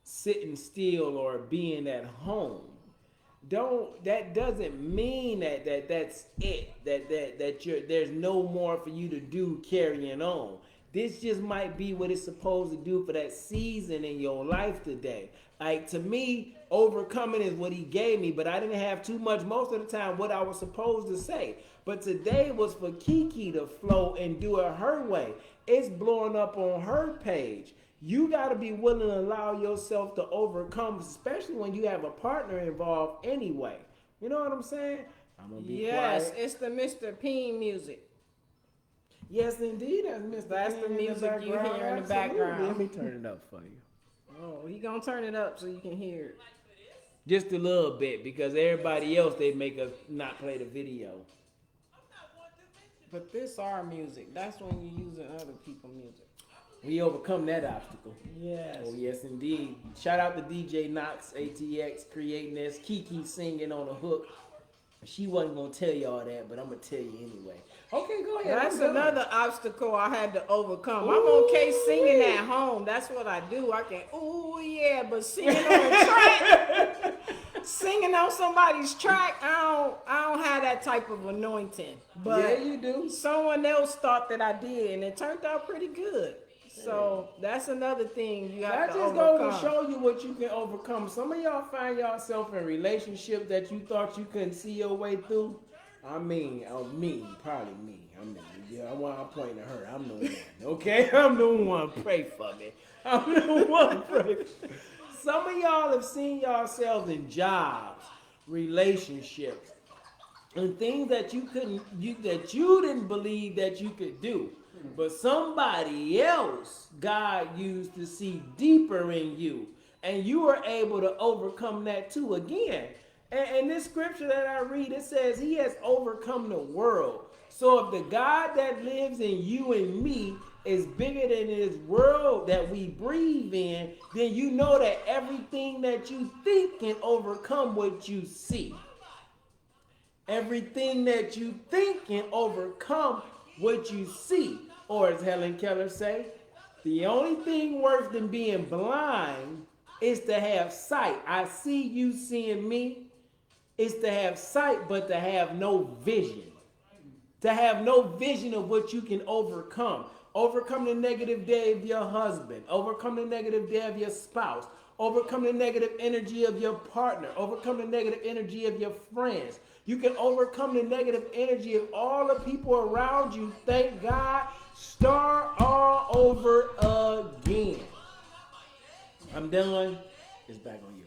sitting still or being at home, don't that doesn't mean that's it. That you're there's no more for you to do carrying on. This just might be what it's supposed to do for that season in your life today. Like, to me, overcoming is what He gave me, but I didn't have too much most of the time what I was supposed to say. But today was for Kiki to flow and do it her way. It's blowing up on her page. You got to be willing to allow yourself to overcome, especially when you have a partner involved anyway. You know what I'm saying? I'm going to be Yes, quiet. it's the Mr. P.I.E.N music. Yes, indeed. That's the music you hear in the background. Let me turn it up for you. Oh, he gonna turn it up so you can hear it. Just a little bit, because everybody else, they make us not play the video. But this our music. That's when you're using other people's music. We overcome that obstacle. Yes. Oh, yes, indeed. Shout out to DJ Knox, ATX, creating this. Kiki singing on the hook. She wasn't going to tell you all that, but I'm going to tell you anyway. Okay, go ahead. That's another obstacle I had to overcome. I'm okay singing at home. That's what I do. I can, ooh, yeah, but singing on a track, singing on somebody's track, I don't have that type of anointing. But yeah, you do. Someone else thought that I did, and it turned out pretty good. So that's another thing you have to overcome. That just goes to show you what you can overcome. Some of y'all find yourself in relationships that you thought you couldn't see your way through. Probably me. Yeah, I'm pointing at her. I'm the one. Okay? I'm the one. Pray for me. I'm the one. Pray for me. Some of y'all have seen yourselves in jobs, relationships, and things that you didn't believe that you could do. But somebody else God used to see deeper in you. And you were able to overcome that too again. And this scripture that I read, it says He has overcome the world. So if the God that lives in you and me is bigger than this world that we breathe in, then you know that everything that you think can overcome what you see. Everything that you think can overcome what you see. Or as Helen Keller say, the only thing worse than being blind is to have sight. I see you seeing me. It's to have sight, but to have no vision. To have no vision of what you can overcome. Overcome the negative day of your husband. Overcome the negative day of your spouse. Overcome the negative energy of your partner. Overcome the negative energy of your friends. You can overcome the negative energy of all the people around you. Thank God. Start all over again. I'm done. It's back on you.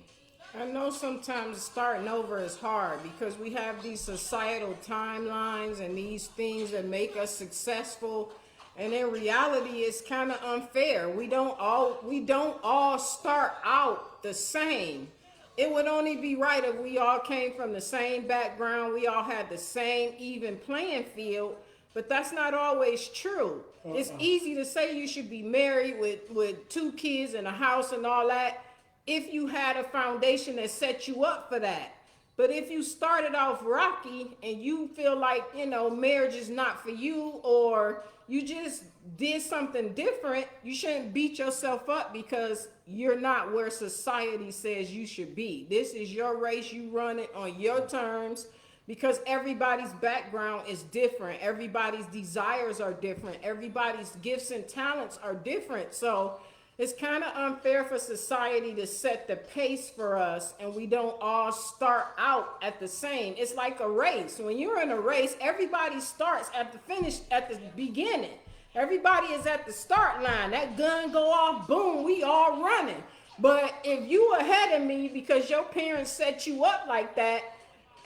I know sometimes starting over is hard because we have these societal timelines and these things that make us successful. And in reality, it's kind of unfair. We don't all start out the same. It would only be right if we all came from the same background. We all had the same even playing field. But that's not always true. It's easy to say you should be married with 2 kids and a house and all that if you had a foundation that set you up for that. But if you started off rocky and you feel like, marriage is not for you, or you just did something different, you shouldn't beat yourself up because you're not where society says you should be. This is your race. You run it on your terms. Because everybody's background is different. Everybody's desires are different. Everybody's gifts and talents are different. So it's kind of unfair for society to set the pace for us, and we don't all start out at the same. It's like a race. When you're in a race, everybody starts at the beginning. Everybody is at the start line. That gun go off, boom, we all running. But if you ahead of me because your parents set you up like that,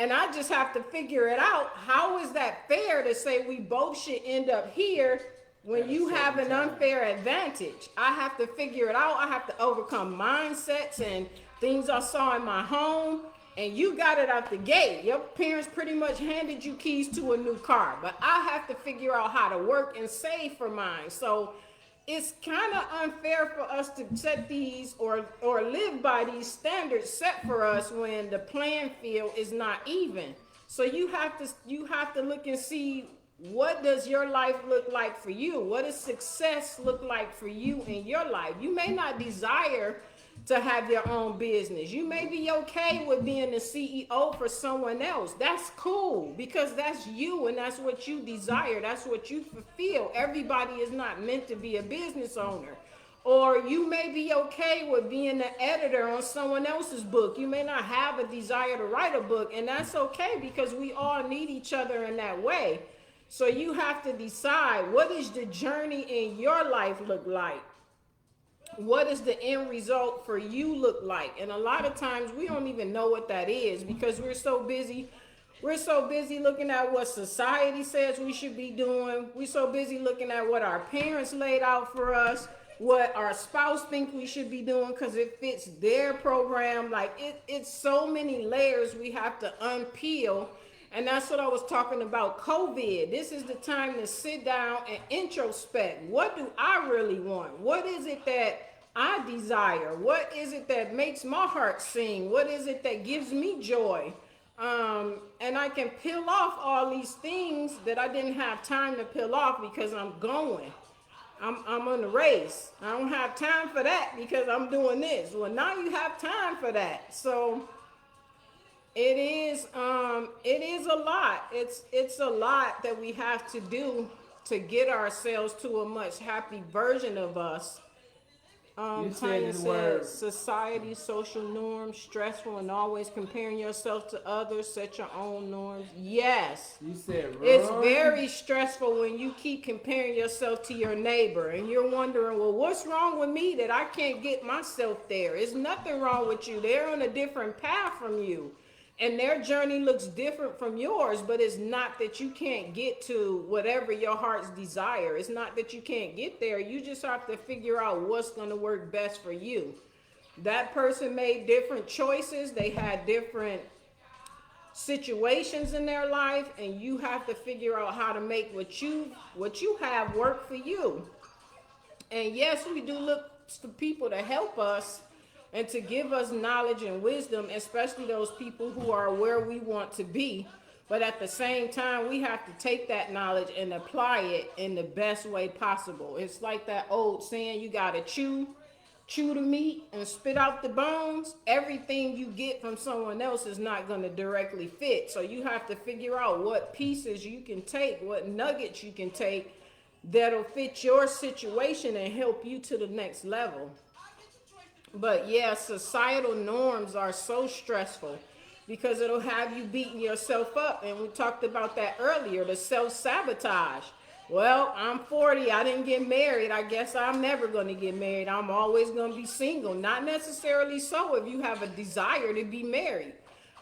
and I just have to figure it out. How is that fair to say we both should end up here when you have an unfair advantage? I have to figure it out. I have to overcome mindsets and things I saw in my home. And you got it out the gate. Your parents pretty much handed you keys to a new car. But I have to figure out how to work and save for mine. So it's kind of unfair for us to set these or live by these standards set for us when the playing field is not even. So you have to look and see, what does your life look like for you? What does success look like for you in your life? You may not desire to have your own business. You may be okay with being the CEO for someone else. That's cool, because that's you and that's what you desire. That's what you fulfill. Everybody is not meant to be a business owner. Or you may be okay with being the editor on someone else's book. You may not have a desire to write a book, and that's okay, because we all need each other in that way. So you have to decide, what does the journey in your life look like? What does the end result for you look like? And a lot of times we don't even know what that is, because we're so busy looking at what society says we should be doing. We're so busy looking at what our parents laid out for us, what our spouse think we should be doing because it fits their program. Like it's so many layers we have to unpeel. And that's what I was talking about, COVID. This is the time to sit down and introspect. What do I really want? What is it that I desire? What is it that makes my heart sing? What is it that gives me joy? And I can peel off all these things that I didn't have time to peel off because I'm going. I'm on the race. I don't have time for that because I'm doing this. Well, now you have time for that. So it is a lot. It's a lot that we have to do to get ourselves to a much happy version of us. You said Tanya the said, word. society, social norms, stressful, and always comparing yourself to others. Set your own norms. Yes. You said It's run. very stressful when you keep comparing yourself to your neighbor and you're wondering, well, what's wrong with me that I can't get myself there? There's nothing wrong with you. They're on a different path from you. And their journey looks different from yours, but it's not that you can't get to whatever your heart's desire. It's not that you can't get there. You just have to figure out what's going to work best for you. That person made different choices. They had different situations in their life, and you have to figure out how to make what you have work for you. And yes, we do look to people to help us and to give us knowledge and wisdom, especially those people who are where we want to be. But at the same time, we have to take that knowledge and apply it in the best way possible. It's like that old saying, you gotta chew the meat and spit out the bones. Everything you get from someone else is not going to directly fit. So you have to figure out what pieces you can take, what nuggets you can take that'll fit your situation and help you to the next level. But yeah, societal norms are so stressful because it'll have you beating yourself up. And we talked about that earlier, the self-sabotage. Well, I'm 40. I didn't get married. I guess I'm never going to get married. I'm always going to be single. Not necessarily so if you have a desire to be married.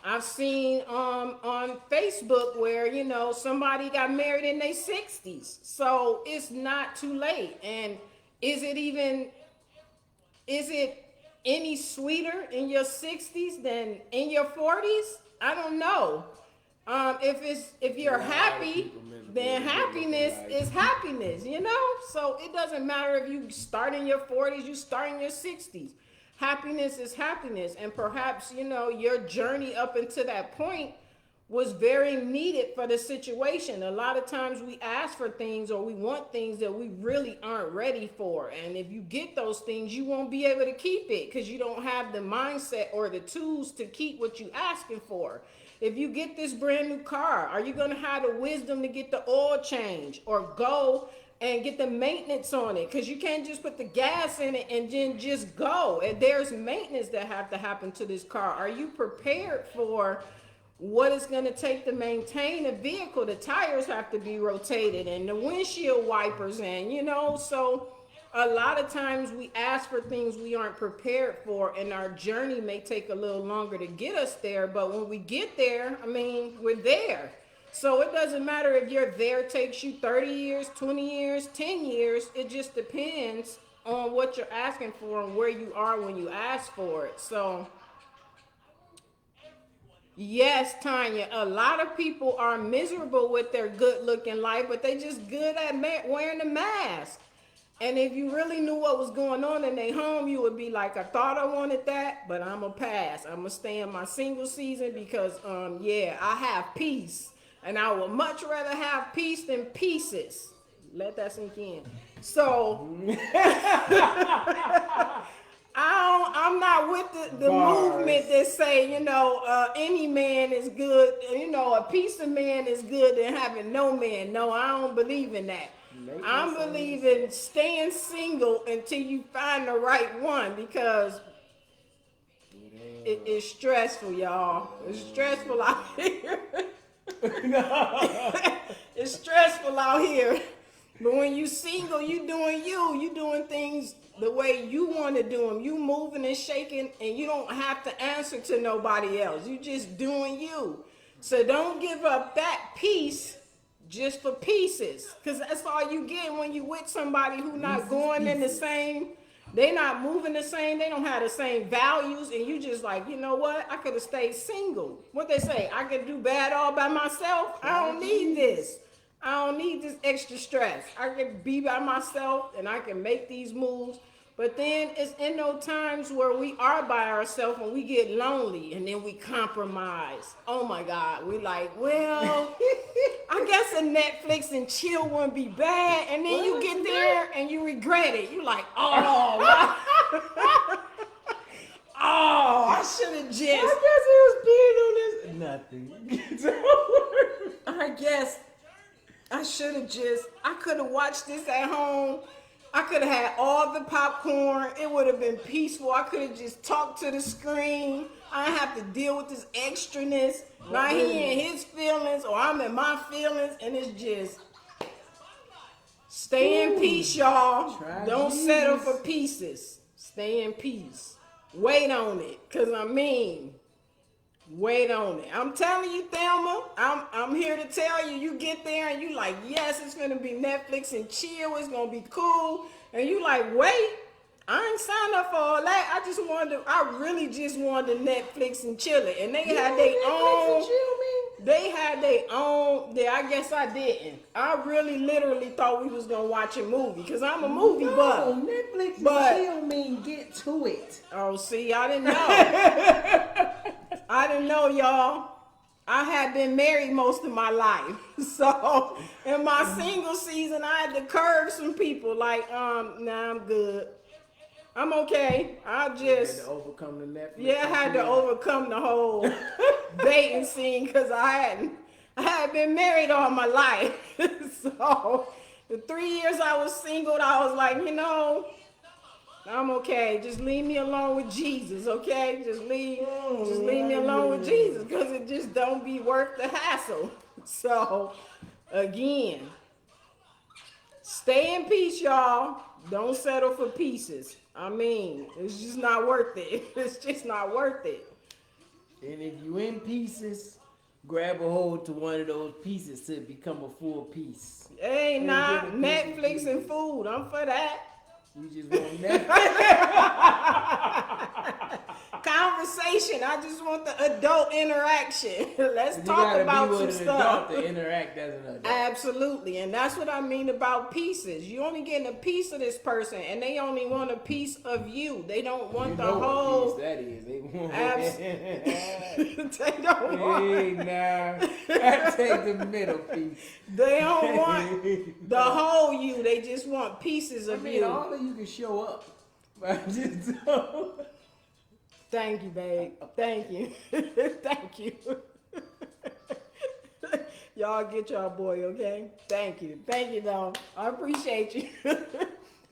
I've seen on Facebook where, somebody got married in their 60s. So it's not too late. And is it any sweeter in your 60s than in your 40s? I don't know. If you're happy, then happiness is happiness. So it doesn't matter if you start in your 40s, you start in your 60s. Happiness is happiness. And perhaps, your journey up until that point was very needed for the situation. A lot of times we ask for things or we want things that we really aren't ready for. And if you get those things, you won't be able to keep it because you don't have the mindset or the tools to keep what you asking for. If you get this brand new car, are you going to have the wisdom to get the oil change or go and get the maintenance on it? Because you can't just put the gas in it and then just go. And there's maintenance that have to happen to this car. Are you prepared for what it's going to take to maintain a vehicle? The tires have to be rotated and the windshield wipers so a lot of times we ask for things we aren't prepared for, and our journey may take a little longer to get us there, but when we get there, we're there. So it doesn't matter if you're there takes you 30 years, 20 years, 10 years. It just depends on what you're asking for and where you are when you ask for it. So yes, Tanya, a lot of people are miserable with their good looking life, but they just good at wearing a mask. And if you really knew what was going on in their home, you would be like, I thought I wanted that, but I'm going to pass. I'm going to stay in my single season because, yeah, I have peace. And I would much rather have peace than pieces. Let that sink in. So, I'm not with the movement that say, any man is good, a piece of man is good than having no man. No, I don't believe in that. I'm believing staying single until you find the right one because it's stressful, y'all. It's stressful out here. It's stressful out here. But when you single, you doing you. You doing things the way you want to do them. You moving and shaking, and you don't have to answer to nobody else. You just doing you. So don't give up that piece just for pieces, because that's all you get when you with somebody who not going in the same. They not moving the same. They don't have the same values, and you just like, you know what? I could have stayed single. What they say? I could do bad all by myself. I don't need this. I don't need this extra stress. I can be by myself and I can make these moves. But then it's in those times where we are by ourselves and we get lonely and then we compromise. Oh my God. We like, well, I guess a Netflix and chill wouldn't be bad. And then you get there and you regret it. You like, oh, oh, I should have just. I guess he was peeing on this. Nothing. I guess I should have just, I could have watched this at home. I could have had all the popcorn. It would have been peaceful. I could have just talked to the screen. I didn't have to deal with this extraness. Not he in his feelings or I'm in my feelings. And it's just, stay in peace, y'all. Don't settle for pieces. Stay in peace. Wait on it. Because wait on it. I'm telling you, Thelma, I'm here to tell you, you get there and you like, yes, it's going to be Netflix and chill. It's going to be cool. And you like, wait, I ain't signed up for all that. I really just wanted Netflix and chill it. And they had their own. They had their own. Yeah, I guess I didn't. I really literally thought we was going to watch a movie because I'm a movie buff. Netflix and chill mean get to it. Oh, see, I didn't know. I didn't know, y'all. I had been married most of my life. So in my single season, I had to curve some people like, nah, I'm good. I'm okay. I just had to overcome the Netflix. Yeah, I had to overcome the whole dating scene because I had been married all my life. So the 3 years I was single, I was like, I'm okay. Just leave me alone with Jesus, okay? Just leave me alone with Jesus because it just don't be worth the hassle. So, again, stay in peace, y'all. Don't settle for pieces. It's just not worth it. It's just not worth it. And if you in pieces, grab a hold to one of those pieces to become a full piece. Hey, nah, Netflix and food. I'm for that. You just want that conversation. I just want the adult interaction. Let's talk about some stuff. To interact as an adult. Absolutely, and that's what I mean about pieces. You only getting a piece of this person, and they only want a piece of you. They don't want the whole. What piece that is. They want. They don't want. Hey, nah. I take the middle piece. They don't want the whole you. They just want pieces of you. All of you can show up. But I just don't. Thank you, babe. Thank you. Thank you. Y'all get y'all boy, okay? Thank you. Thank you, though. I appreciate you.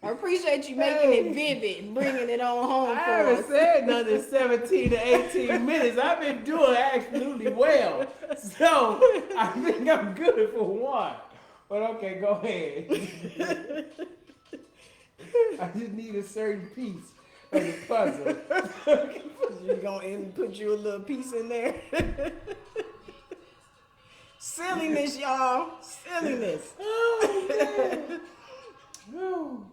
I appreciate you making it vivid and bringing it on home I for haven't us. said nothing 17 to 18 minutes. I've been doing absolutely well. So, I think I'm good for one. But okay, go ahead. I just need a certain piece of the puzzle. You're going to put you a little piece in there. Silliness, y'all. Silliness. Oh, man. No.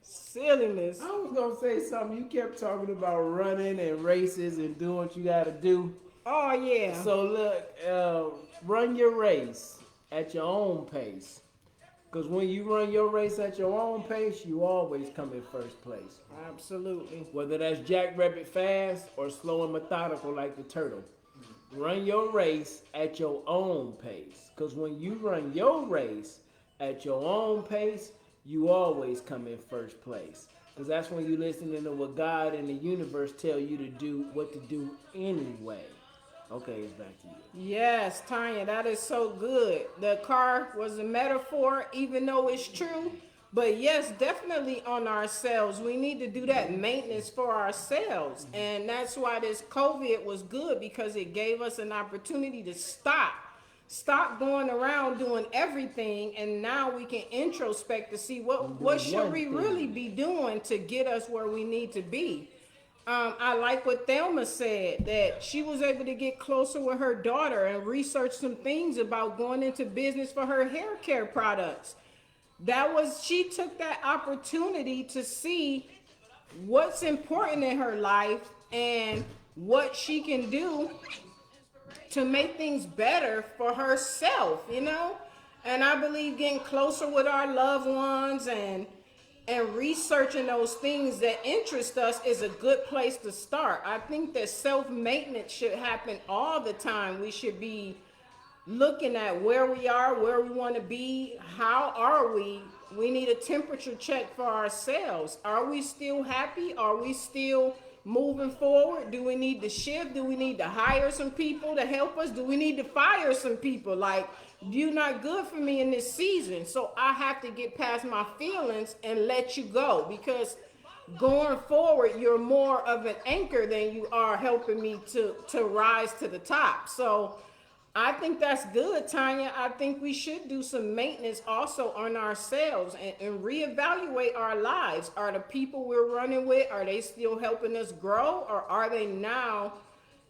Silliness. I was going to say something. You kept talking about running and races and doing what you got to do. Oh, yeah. So, look, run your race at your own pace. Because when you run your race at your own pace, you always come in first place. Absolutely. Whether that's jackrabbit fast or slow and methodical like the turtle. Run your race at your own pace. Because when you run your race at your own pace, you always come in first place. Because that's when you're listening to what God and the universe tell you to do, what to do anyway. Okay, it's back to you. Yes, Tanya, that is so good. The car was a metaphor, even though it's true. But yes, definitely on ourselves. We need to do that maintenance for ourselves. And that's why this COVID was good, because it gave us an opportunity to stop. Stop going around doing everything, and now we can introspect to see what should we really be doing to get us where we need to be. I like what Thelma said, that she was able to get closer with her daughter and research some things about going into business for her hair care products. She took that opportunity to see what's important in her life and what she can do to make things better for herself, you know? And I believe getting closer with our loved ones and researching those things that interest us is a good place to start. I think that self-maintenance should happen all the time. We should be looking at where we are, where we want to be, how are we? We need a temperature check for ourselves. Are we still happy? Are we still moving forward? Do we need to shift? Do we need to hire some people to help us? Do we need to fire some people? Like, you're not good for me in this season, so I have to get past my feelings and let you go, because going forward, you're more of an anchor than you are helping me to rise to the top. So I think that's good, Tanya. I think we should do some maintenance also on ourselves and reevaluate our lives. Are the people we're running with, are they still helping us grow, or are they now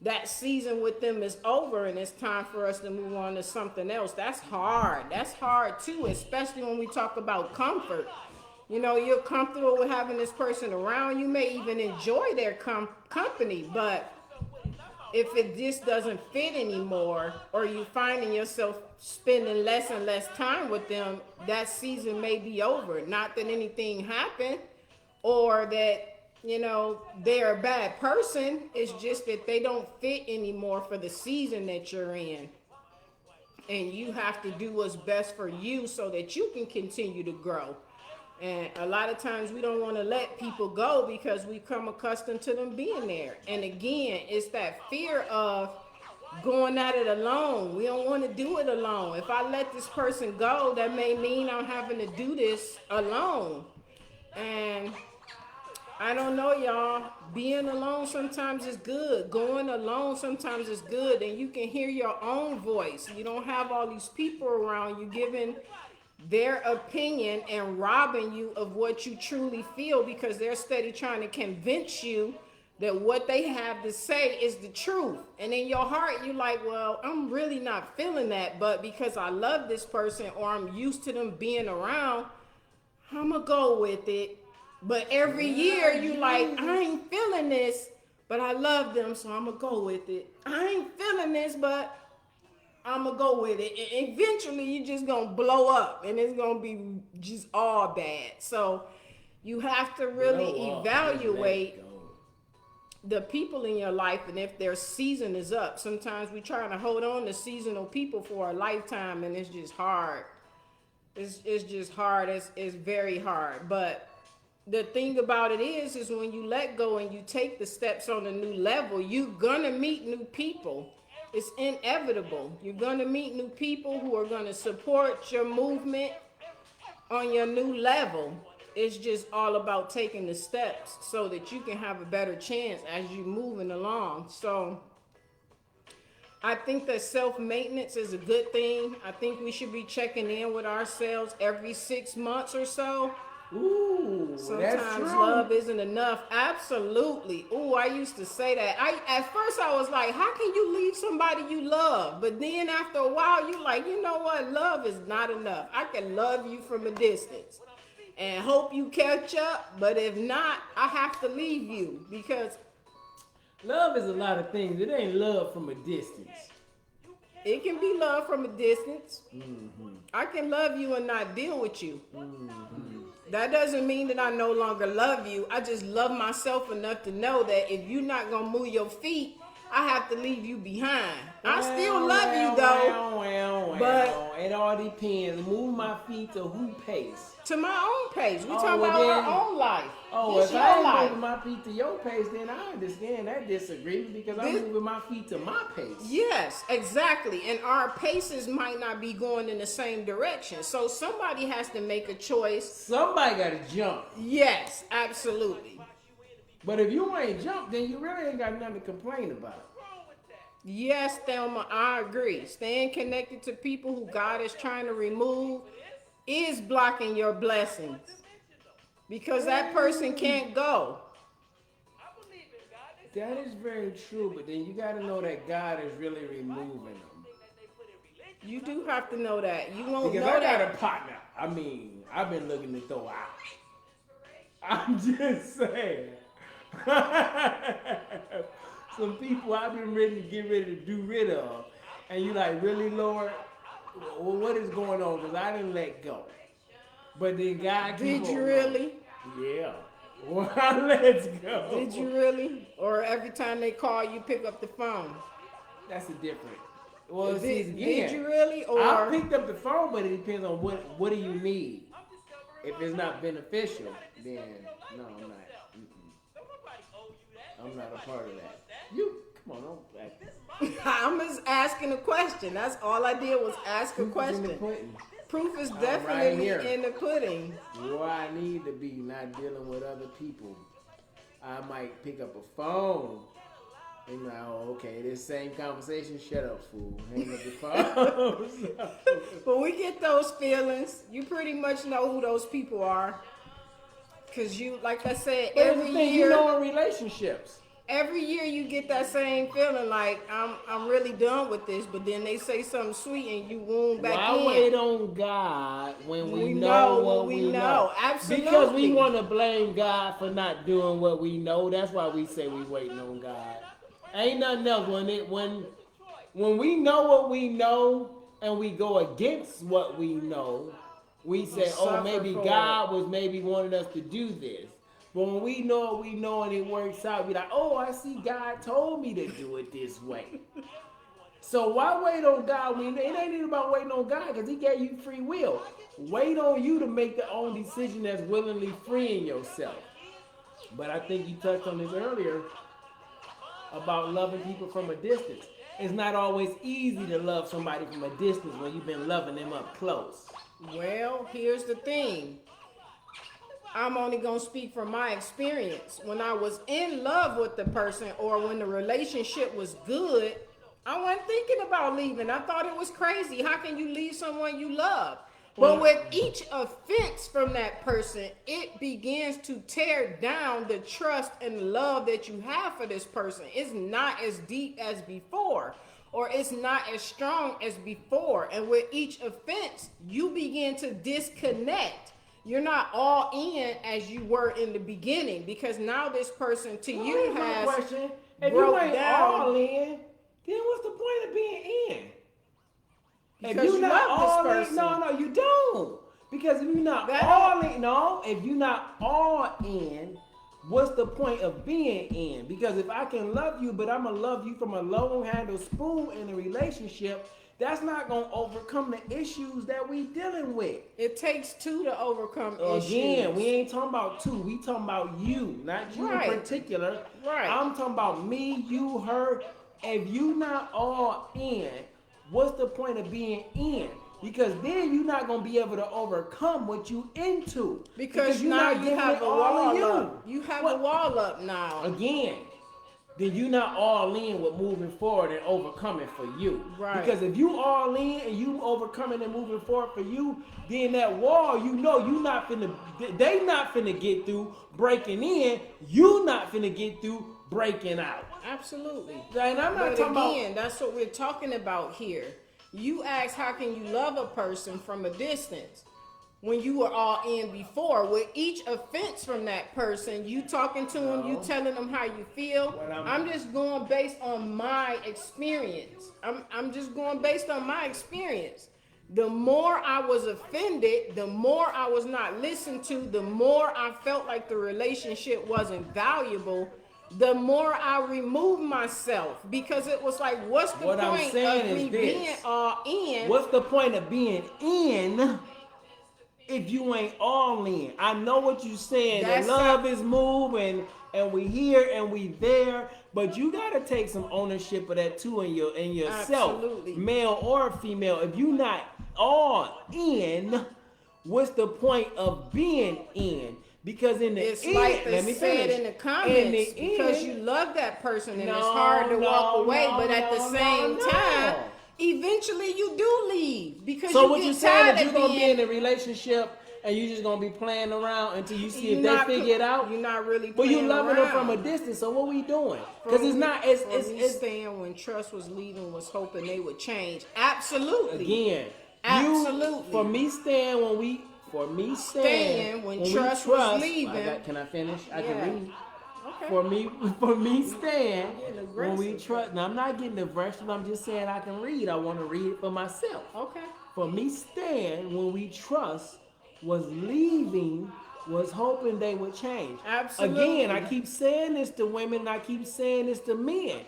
that season with them is over and it's time for us to move on to something else? That's hard. That's hard too, especially when we talk about comfort. You know, you're comfortable with having this person around. You may even enjoy their company, but if it just doesn't fit anymore, or you finding yourself spending less and less time with them, that season may be over. Not that anything happened or that, you know, they're a bad person. It's just that they don't fit anymore for the season that you're in. And you have to do what's best for you so that you can continue to grow. And a lot of times we don't want to let people go because we come accustomed to them being there. And again, it's that fear of going at it alone. We don't want to do it alone. If I let this person go, that may mean I'm having to do this alone. And I don't know, y'all. Being alone sometimes is good. Going alone sometimes is good. And you can hear your own voice. You don't have all these people around you giving their opinion and robbing you of what you truly feel, because they're steady trying to convince you that what they have to say is the truth. And in your heart, you're like, well, I'm really not feeling that. But because I love this person, or I'm used to them being around, I'm going to go with it. But every year you like, I ain't feeling this, but I love them, so I'm going to go with it. I ain't feeling this, but I'm going to go with it. And eventually you're just going to blow up and it's going to be just all bad. So you have to really evaluate the people in your life, and if their season is up. Sometimes we try to hold on to seasonal people for a lifetime, and it's just hard. It's just hard. It's very hard. But the thing about it is when you let go and you take the steps on a new level, you're gonna meet new people. It's inevitable. You're gonna meet new people who are gonna support your movement on your new level. It's just all about taking the steps so that you can have a better chance as you're moving along. So I think that self-maintenance is a good thing. I think we should be checking in with ourselves every 6 months or so. Ooh, sometimes that's true. Love isn't enough. Absolutely. Ooh, I used to say that. At first I was like, how can you leave somebody you love? But then after a while, you like, you know what? Love is not enough. I can love you from a distance and hope you catch up. But if not, I have to leave you, because love is a lot of things. It ain't love from a distance. It can be love from a distance. I can love you and not deal with you. That doesn't mean that I no longer love you. I just love myself enough to know that if you're not gonna move your feet, I have to leave you behind. I still love you though. But it all depends. Move my feet to who pace? to my own pace. We talking well about then- our own life. Oh, This if your I ain't life. moving my feet to your pace, then I understand that disagreement because I'm This- moving my feet to my pace. Yes, exactly. And our paces might not be going in the same direction. So somebody has to make a choice. Somebody got to jump. Yes, absolutely. But if you ain't jump, then you really ain't got nothing to complain about. Yes, Thelma, I agree. Staying connected to people who God is trying to remove is blocking your blessings because that person can't go. That is very true, but then you got to know that God is really removing them. You do have to know that. You won't Because know I got that. a partner. I mean, I've been looking to throw out. I'm just saying. Some people I've been ready to get ready to do rid of. And you like, really, Lord? Well, what is going on? Because I didn't let go. But then God keep Did you on really? going. Yeah. Well, let's go. Did you really? Or every time they call, you pick up the phone? That's a different. Well, see, Did again, you really? I Or picked up the phone, but it depends on what do you need. If it's not beneficial, then no, I'm not. I'm not a part of that. You come on, don't act. I'm just asking a question. That's all I did was ask a Proof is in the question. pudding. Proof is right definitely here. in the pudding. Where I need to be, not dealing with other people. I might pick up a phone. And you're like, oh, okay, this same conversation. Shut up, fool. Hang up the phone. But we get those feelings. You pretty much know who those people are. Cause you, like I said, But every the thing, year, you know, in relationships. every year you get that same feeling like I'm really done with this. But then they say something sweet and you wound back Why in. wait on God when we We know know what what we we know? know. Absolutely. Because we want to blame God for not doing what we know. That's why we say we waiting on God. Ain't nothing else. When we know what we know and we go against what we know, we say, oh, suffer maybe for God was maybe wanting us to do this. But when we know what we know and it works out, we like, oh, I see God told me to do it this way. So why wait on God? It ain't even about waiting on God because He gave you free will. Wait on you to make the own decision that's willingly freeing yourself. But I think you touched on this earlier about loving people from a distance. It's not always easy to love somebody from a distance when you've been loving them up close. Well, here's the thing. I'm only going to speak from my experience. When I was in love with the person or when the relationship was good, I wasn't thinking about leaving. I thought it was crazy. How can you leave someone you love? But with each offense from that person, it begins to tear down the trust and love that you have for this person. It's not as deep as before, or it's not as strong as before. And with each offense, you begin to disconnect. You're not all in as you were in the beginning because now this person to you Here's my has question. If broke you ain't down. all in, then what's the point of being in? Because if you you're not love this all person. in, no, you don't. Because if you're not That all in, no, if you're not all in, what's the point of being in? Because if I can love you, but I'm gonna love you from a long-handled spoon in a relationship, that's not gonna overcome the issues that we dealing with. It takes two to overcome Again, issues. we ain't talking about two. We talking about you, not you Right. in particular. Right. I'm talking about me, you, her. If you not all in, what's the point of being in? Because then you're not gonna be able to overcome what you into. Because you're now not you giving have it a all of wall up. You have a What- wall up now. Again, then you're not all in with moving forward and overcoming for you. Right. Because if you all in and you overcoming and moving forward for you, then that wall, you know, you not finna, they not finna get through breaking in. You not finna get through breaking out. Absolutely. And I'm not But talking again, that's what we're talking about here. You ask, how can you love a person from a distance? when you were all in before. With each offense from that person, you talking to them, you telling them how you feel. I'm just going based on my experience. I'm just going based on my experience. The more I was offended, the more I was not listened to, the more I felt like the relationship wasn't valuable, the more I removed myself, because it was like, what's the What I'm point saying of is me this. being all in? What's the point of being in if you ain't all in? I know what you saying. That's The love is moving, and we here and we there, but you gotta take some ownership of that too in yourself, Absolutely. male or female. If you not all in, what's the point of being in? Because in the It's end, like they let me said finish. in the comments, In the because end, you love that person and No, it's hard to no, walk away, no, but at the no, same no. time, eventually you do leave, because So you what get you saying tired is you of gonna be being in a relationship and you just gonna be playing around until you see if you're they not figure it out? You're not really But you playing loving them from a around. distance. So what we doing? Because it's For not. me- It's for it's me it's staying when Trust was leaving, was hoping they would change. Absolutely. again. Absolutely. For me staying Staying when Trust was leaving. Can I finish? I Yeah. can read. Okay. For me staying Getting when we aggressive. trust. Now I'm not getting aggressive. I'm just saying I can read. I want to read it for myself. Okay. For me staying when we trust was leaving, was hoping they would change. Absolutely. Again, I keep saying this to women and I keep saying this to men.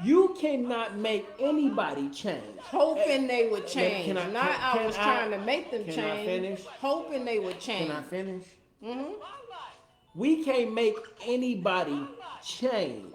You cannot make anybody change. Hoping they would change. Can I- Not can- I was can trying to make them can I change. finish? Hoping they would change. Can I finish? Mm-hmm. We can't make anybody change.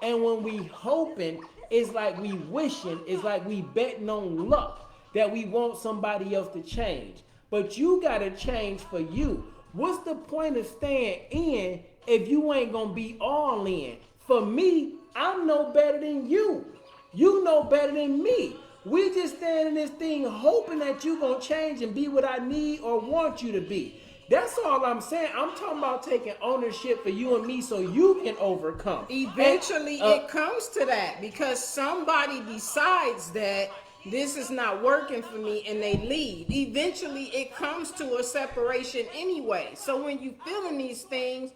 And when we hoping, it's like we wishing, it's like we betting on luck that we want somebody else to change. But you gotta change for you. What's the point of staying in if you ain't gonna be all in? For me, I'm no better than you. You know better than me. We just stand in this thing hoping that you gonna change and be what I need or want you to be. That's all I'm saying. I'm talking about taking ownership for you and me so you can overcome. Eventually, And, it comes to that, because somebody decides that this is not working for me and they leave. Eventually, it comes to a separation anyway. So when you feeling these things,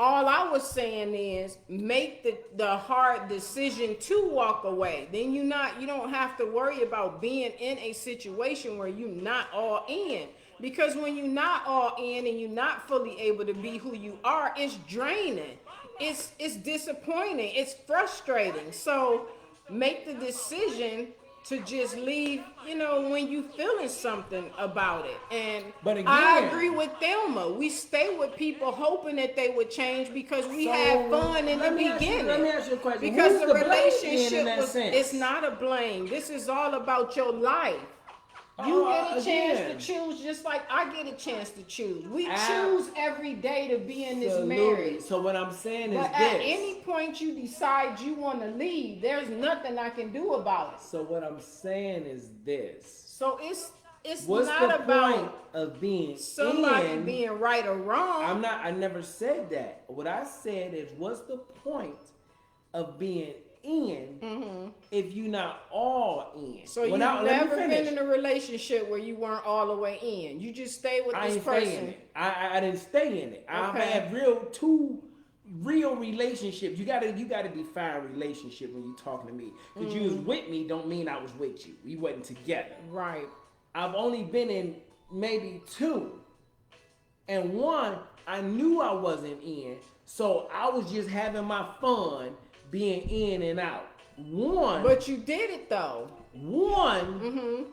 all I was saying is make the hard decision to walk away. Then you don't have to worry about being in a situation where you're not all in. Because when you're not all in and you're not fully able to be who you are, it's draining. It's disappointing. It's frustrating. So make the decision to just leave, when you feeling something about it. And But again, I agree with Thelma. We stay with people hoping that they would change because we had fun in the beginning. Let me ask you a question. Because Who's the the blame relationship in that sense? it's not a blame. This is all about your life. You get a chance to choose just like I get a chance to choose. We choose every day to be in this marriage. So what I'm saying is But this. at any point you decide you want to leave, there's nothing I can do about it. So what I'm saying is this. So it's What's not the about point of being somebody in? being right or wrong. I never said that. What I said is, what's the point of being in if you're not all in? So you've never been in a relationship where you weren't all the way in. You just stay with this person. I didn't stay in it. I've had two real relationships. You gotta define relationship when you talking to me. Because you was with me don't mean I was with you. We wasn't together. Right. I've only been in maybe two. And one, I knew I wasn't in. So I was just having my fun being in and out. One. But you did it though. One.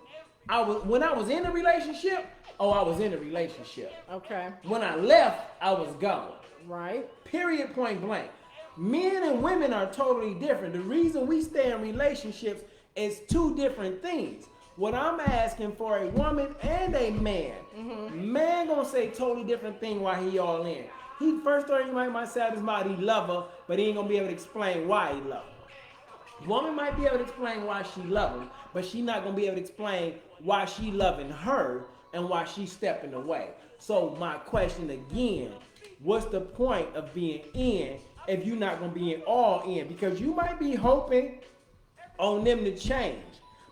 When I was in a relationship, I was in a relationship. Okay. When I left, I was gone. Right. Period, point blank. Men and women are totally different. The reason we stay in relationships is two different things. What I'm asking for a woman and a man. Man gonna say totally different thing while he all in. He first thing he might say out his mouth, he love her, but he ain't gonna be able to explain why he love her. Woman might be able to explain why she love him, but she not gonna be able to explain why she loving her and why she stepping away. So my question again, what's the point of being in if you're not gonna be all in? Because you might be hoping on them to change,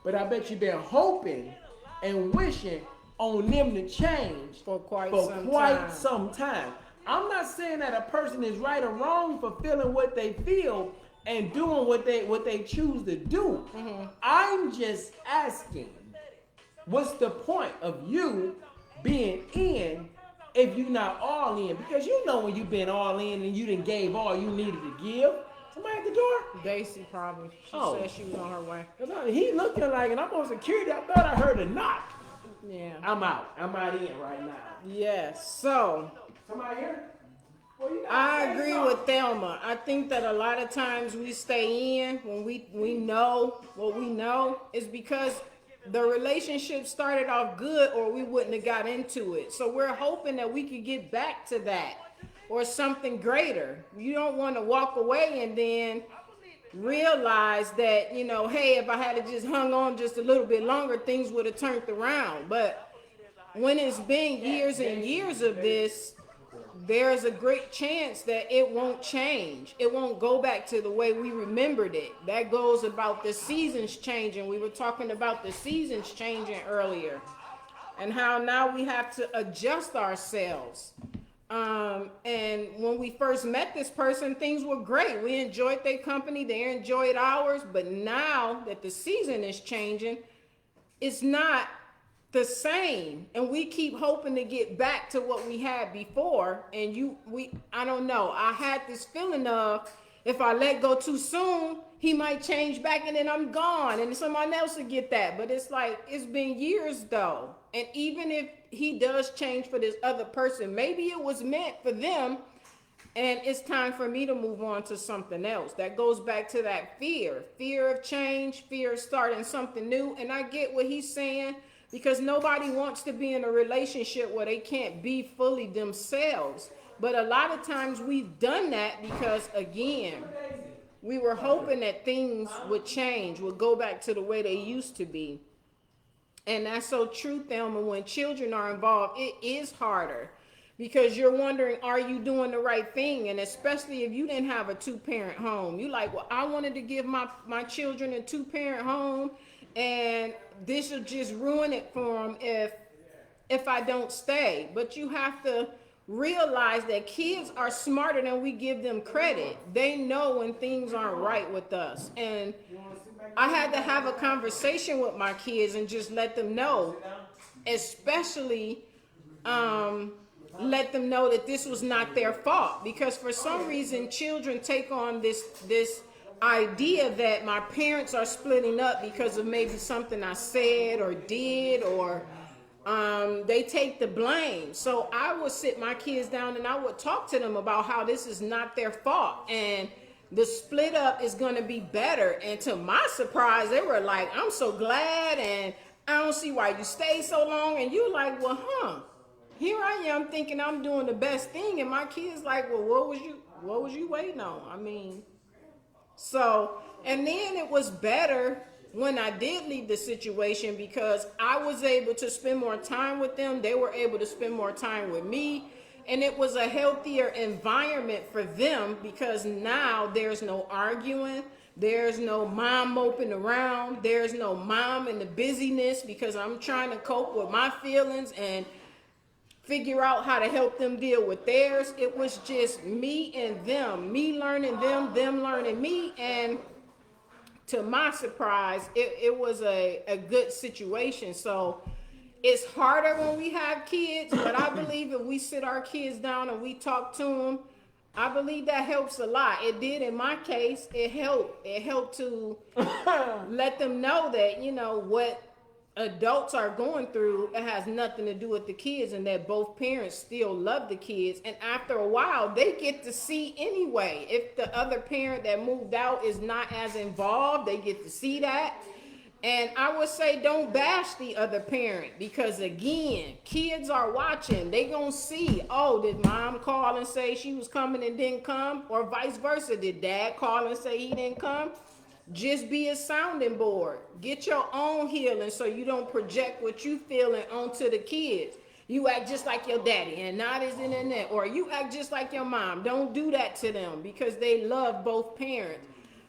but I bet you've been hoping and wishing on them to change For quite some time. some time. I'm not saying that a person is right or wrong for feeling what they feel and doing what they choose to do. Mm-hmm. I'm just asking, what's the point of you being in if you're not all in? Because you know when you've been all in and you done gave all you needed to give. Somebody at the door? Daisy probably. She Oh. said she was on her way. He looking like, and I'm on security. I thought I heard a knock. Yeah. I'm out. I'm not in right now. Yes. So Somebody here? Well, you gotta I say agree something. with Thelma. I think that a lot of times we stay in when we know what we know is because the relationship started off good or we wouldn't have got into it. So we're hoping that we could get back to that or something greater. You don't want to walk away and then realize that, you know, hey, if I had to just hung on just a little bit longer, things would have turned around. But when it's been years and years of this, there's a great chance that it won't change. It won't go back to the way we remembered it. That goes about the seasons changing. We were talking about the seasons changing earlier and how now we have to adjust ourselves. And when we first met this person, things were great. We enjoyed their company. They enjoyed ours. But now that the season is changing, it's not the same, and we keep hoping to get back to what we had before. And I don't know, I had this feeling of if I let go too soon, he might change back and then I'm gone and someone else will get that. But it's like, it's been years though, and even if he does change for this other person, maybe it was meant for them and it's time for me to move on to something else. That goes back to that fear of change, fear of starting something new. And I get what he's saying, because nobody wants to be in a relationship where they can't be fully themselves. But a lot of times we've done that because, again, we were hoping that things would change, would go back to the way they used to be. And that's so true, Thelma. When children are involved, it is harder because you're wondering, are you doing the right thing? And especially if you didn't have a two-parent home. You like, well, I wanted to give my children a two-parent home, and this will just ruin it for them if I don't stay. But you have to realize that kids are smarter than we give them credit. They know when things aren't right with us. And I had to have a conversation with my kids and just let them know, especially let them know that this was not their fault. Because for some reason, children take on this idea that my parents are splitting up because of maybe something I said or did, or they take the blame. So I would sit my kids down and I would talk to them about how this is not their fault and the split up is going to be better. And to my surprise, they were like, I'm so glad, and I don't see why you stayed so long. And you're like, well, here I am thinking I'm doing the best thing, and my kids like, well, what was you waiting on? I mean, so, and then it was better when I did leave the situation because I was able to spend more time with them. They were able to spend more time with me. And it was a healthier environment for them because now there's no arguing. There's no mom moping around. There's no mom in the busyness because I'm trying to cope with my feelings and figure out how to help them deal with theirs. It was just me and them, me learning them learning me. And to my surprise, it was a good situation. So it's harder when we have kids, but I believe if we sit our kids down and we talk to them, I believe that helps a lot. It did in my case. It helped. It helped to let them know that, you know, what adults are going through, it has nothing to do with the kids, and that both parents still love the kids. And after a while, they get to see anyway. If the other parent that moved out is not as involved, they get to see that. And I would say don't bash the other parent because, again, kids are watching. They gonna see, oh, did mom call and say she was coming and didn't come? Or vice versa, did dad call and say he didn't come? Just be a sounding board. Get your own healing so you don't project what you feeling onto the kids. You act just like your daddy and not as in that. Or you act just like your mom. Don't do that to them because they love both parents.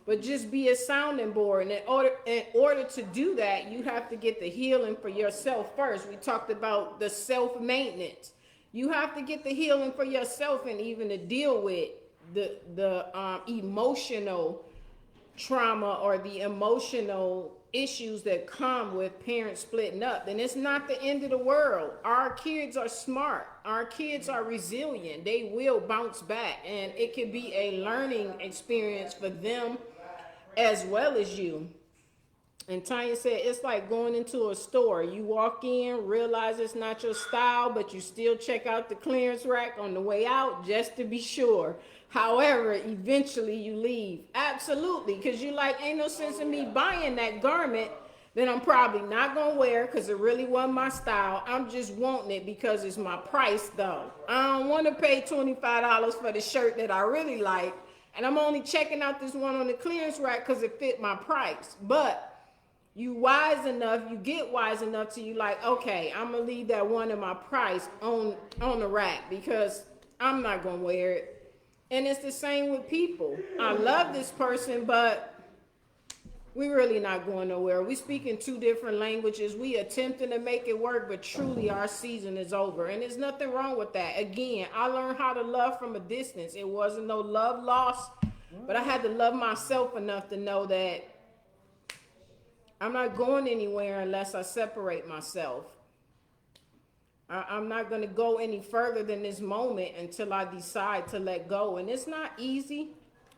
but just be a sounding board. And in order to do that, you have to get the healing for yourself first. We talked about the self-maintenance. You have to get the healing for yourself, and even to deal with the emotional trauma or the emotional issues that come with parents splitting up. Then it's not the end of the world. Our kids are smart. Our kids are resilient. They will bounce back, and it could be a learning experience for them as well as you. And Tanya said it's like going into a store. You walk in, realize it's not your style, but you still check out the clearance rack on the way out just to be sure. However, eventually you leave. Absolutely, because you like, ain't no sense in me buying that garment that I'm probably not going to wear because it really wasn't my style. I'm just wanting it because it's my price, though. I don't want to pay $25 for the shirt that I really like, and I'm only checking out this one on the clearance rack because it fit my price. But you get wise enough to you like, okay, I'm gonna leave that one in my price on the rack because I'm not gonna wear it. And it's the same with people. I love this person, but we really not going nowhere. We speak in two different languages. We attempting to make it work, but truly our season is over. And there's nothing wrong with that. Again, I learned how to love from a distance. It wasn't no love lost, but I had to love myself enough to know that I'm not going anywhere unless I separate myself. I'm not going to go any further than this moment until I decide to let go. And it's not easy.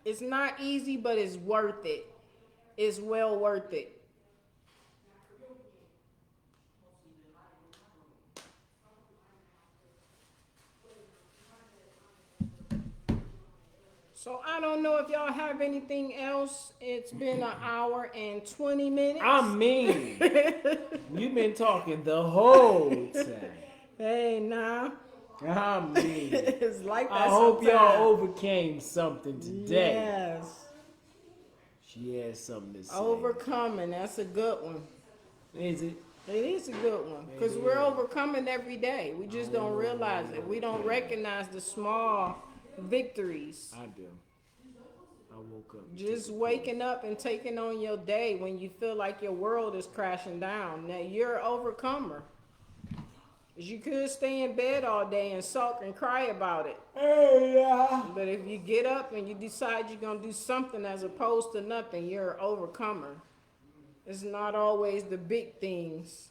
It's not easy, but it's worth it. It's well worth it. So I don't know if y'all have anything else. It's been an hour and 20 minutes. I mean, you've been talking the whole time. Hey, nah. I mean, It's like that I hope sometimes. y'all overcame something today. Yes. She has something to say. Overcoming. That's a good one. Is it? It is a good one. Because we're overcoming every day. We just don't realize it. We don't recognize the small victories. I do. I woke up. Just waking up and taking on your day when you feel like your world is crashing down. Now you're an overcomer. 'Cause you could stay in bed all day and sulk and cry about it. But if you get up and you decide you're going to do something as opposed to nothing, you're an overcomer. It's not always the big things.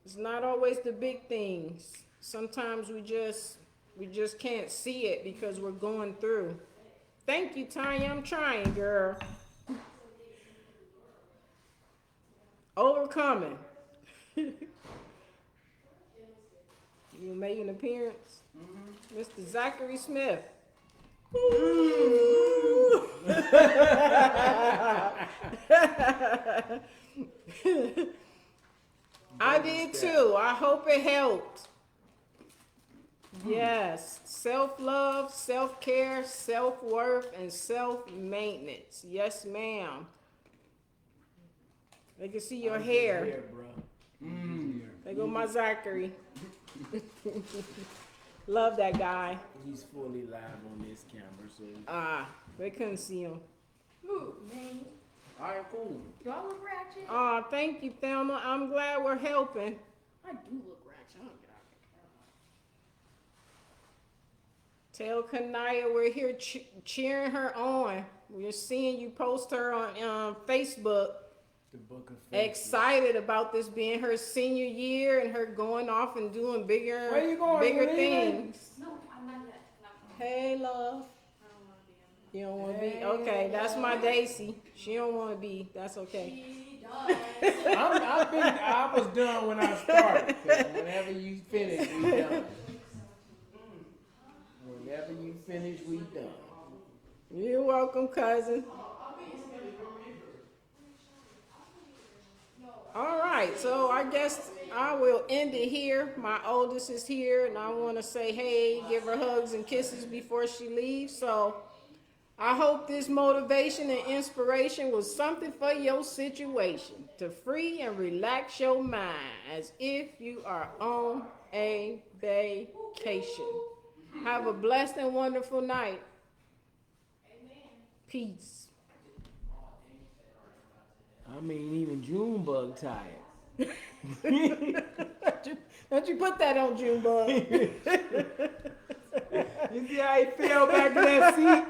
It's not always the big things. Sometimes we just can't see it because we're going through. Thank you, Tanya. I'm trying, girl. Overcoming. You made an appearance? Mr. Zachary Smith. I did too. I hope it helped. Yes, self-love, self-care, self-worth, and self-maintenance. Yes, ma'am. They can see your hair. There go my Zachary. Love that guy. He's fully live on this camera, so. They couldn't see him. Ooh, man. All right, cool. Do I look ratchet? Thank you, Thelma. I'm glad we're helping. I do look ratchet. I don't get Tell out Kanaya we're here cheering her on. We're seeing you post her on Facebook. The book of faces. Excited about this being her senior year and her going off and doing bigger, Where you going? bigger You leaving? things. No, I'm not yet. Hey, love. I don't want to be You don't want to be? Okay, that's my Daisy. She don't want to be. That's okay. She does. I was done when I started. 'Cause whenever you finish, we done. Whenever you finish, we done. You're welcome, cousin. All right, so I guess I will end it here. My oldest is here, and I want to say hey, give her hugs and kisses before she leaves. So I hope this motivation and inspiration was something for your situation to free and relax your mind as if you are on a vacation. Have a blessed and wonderful night. Peace. I mean, even Junebug tired. Don't you put that on Junebug. You see how he fell back in that seat?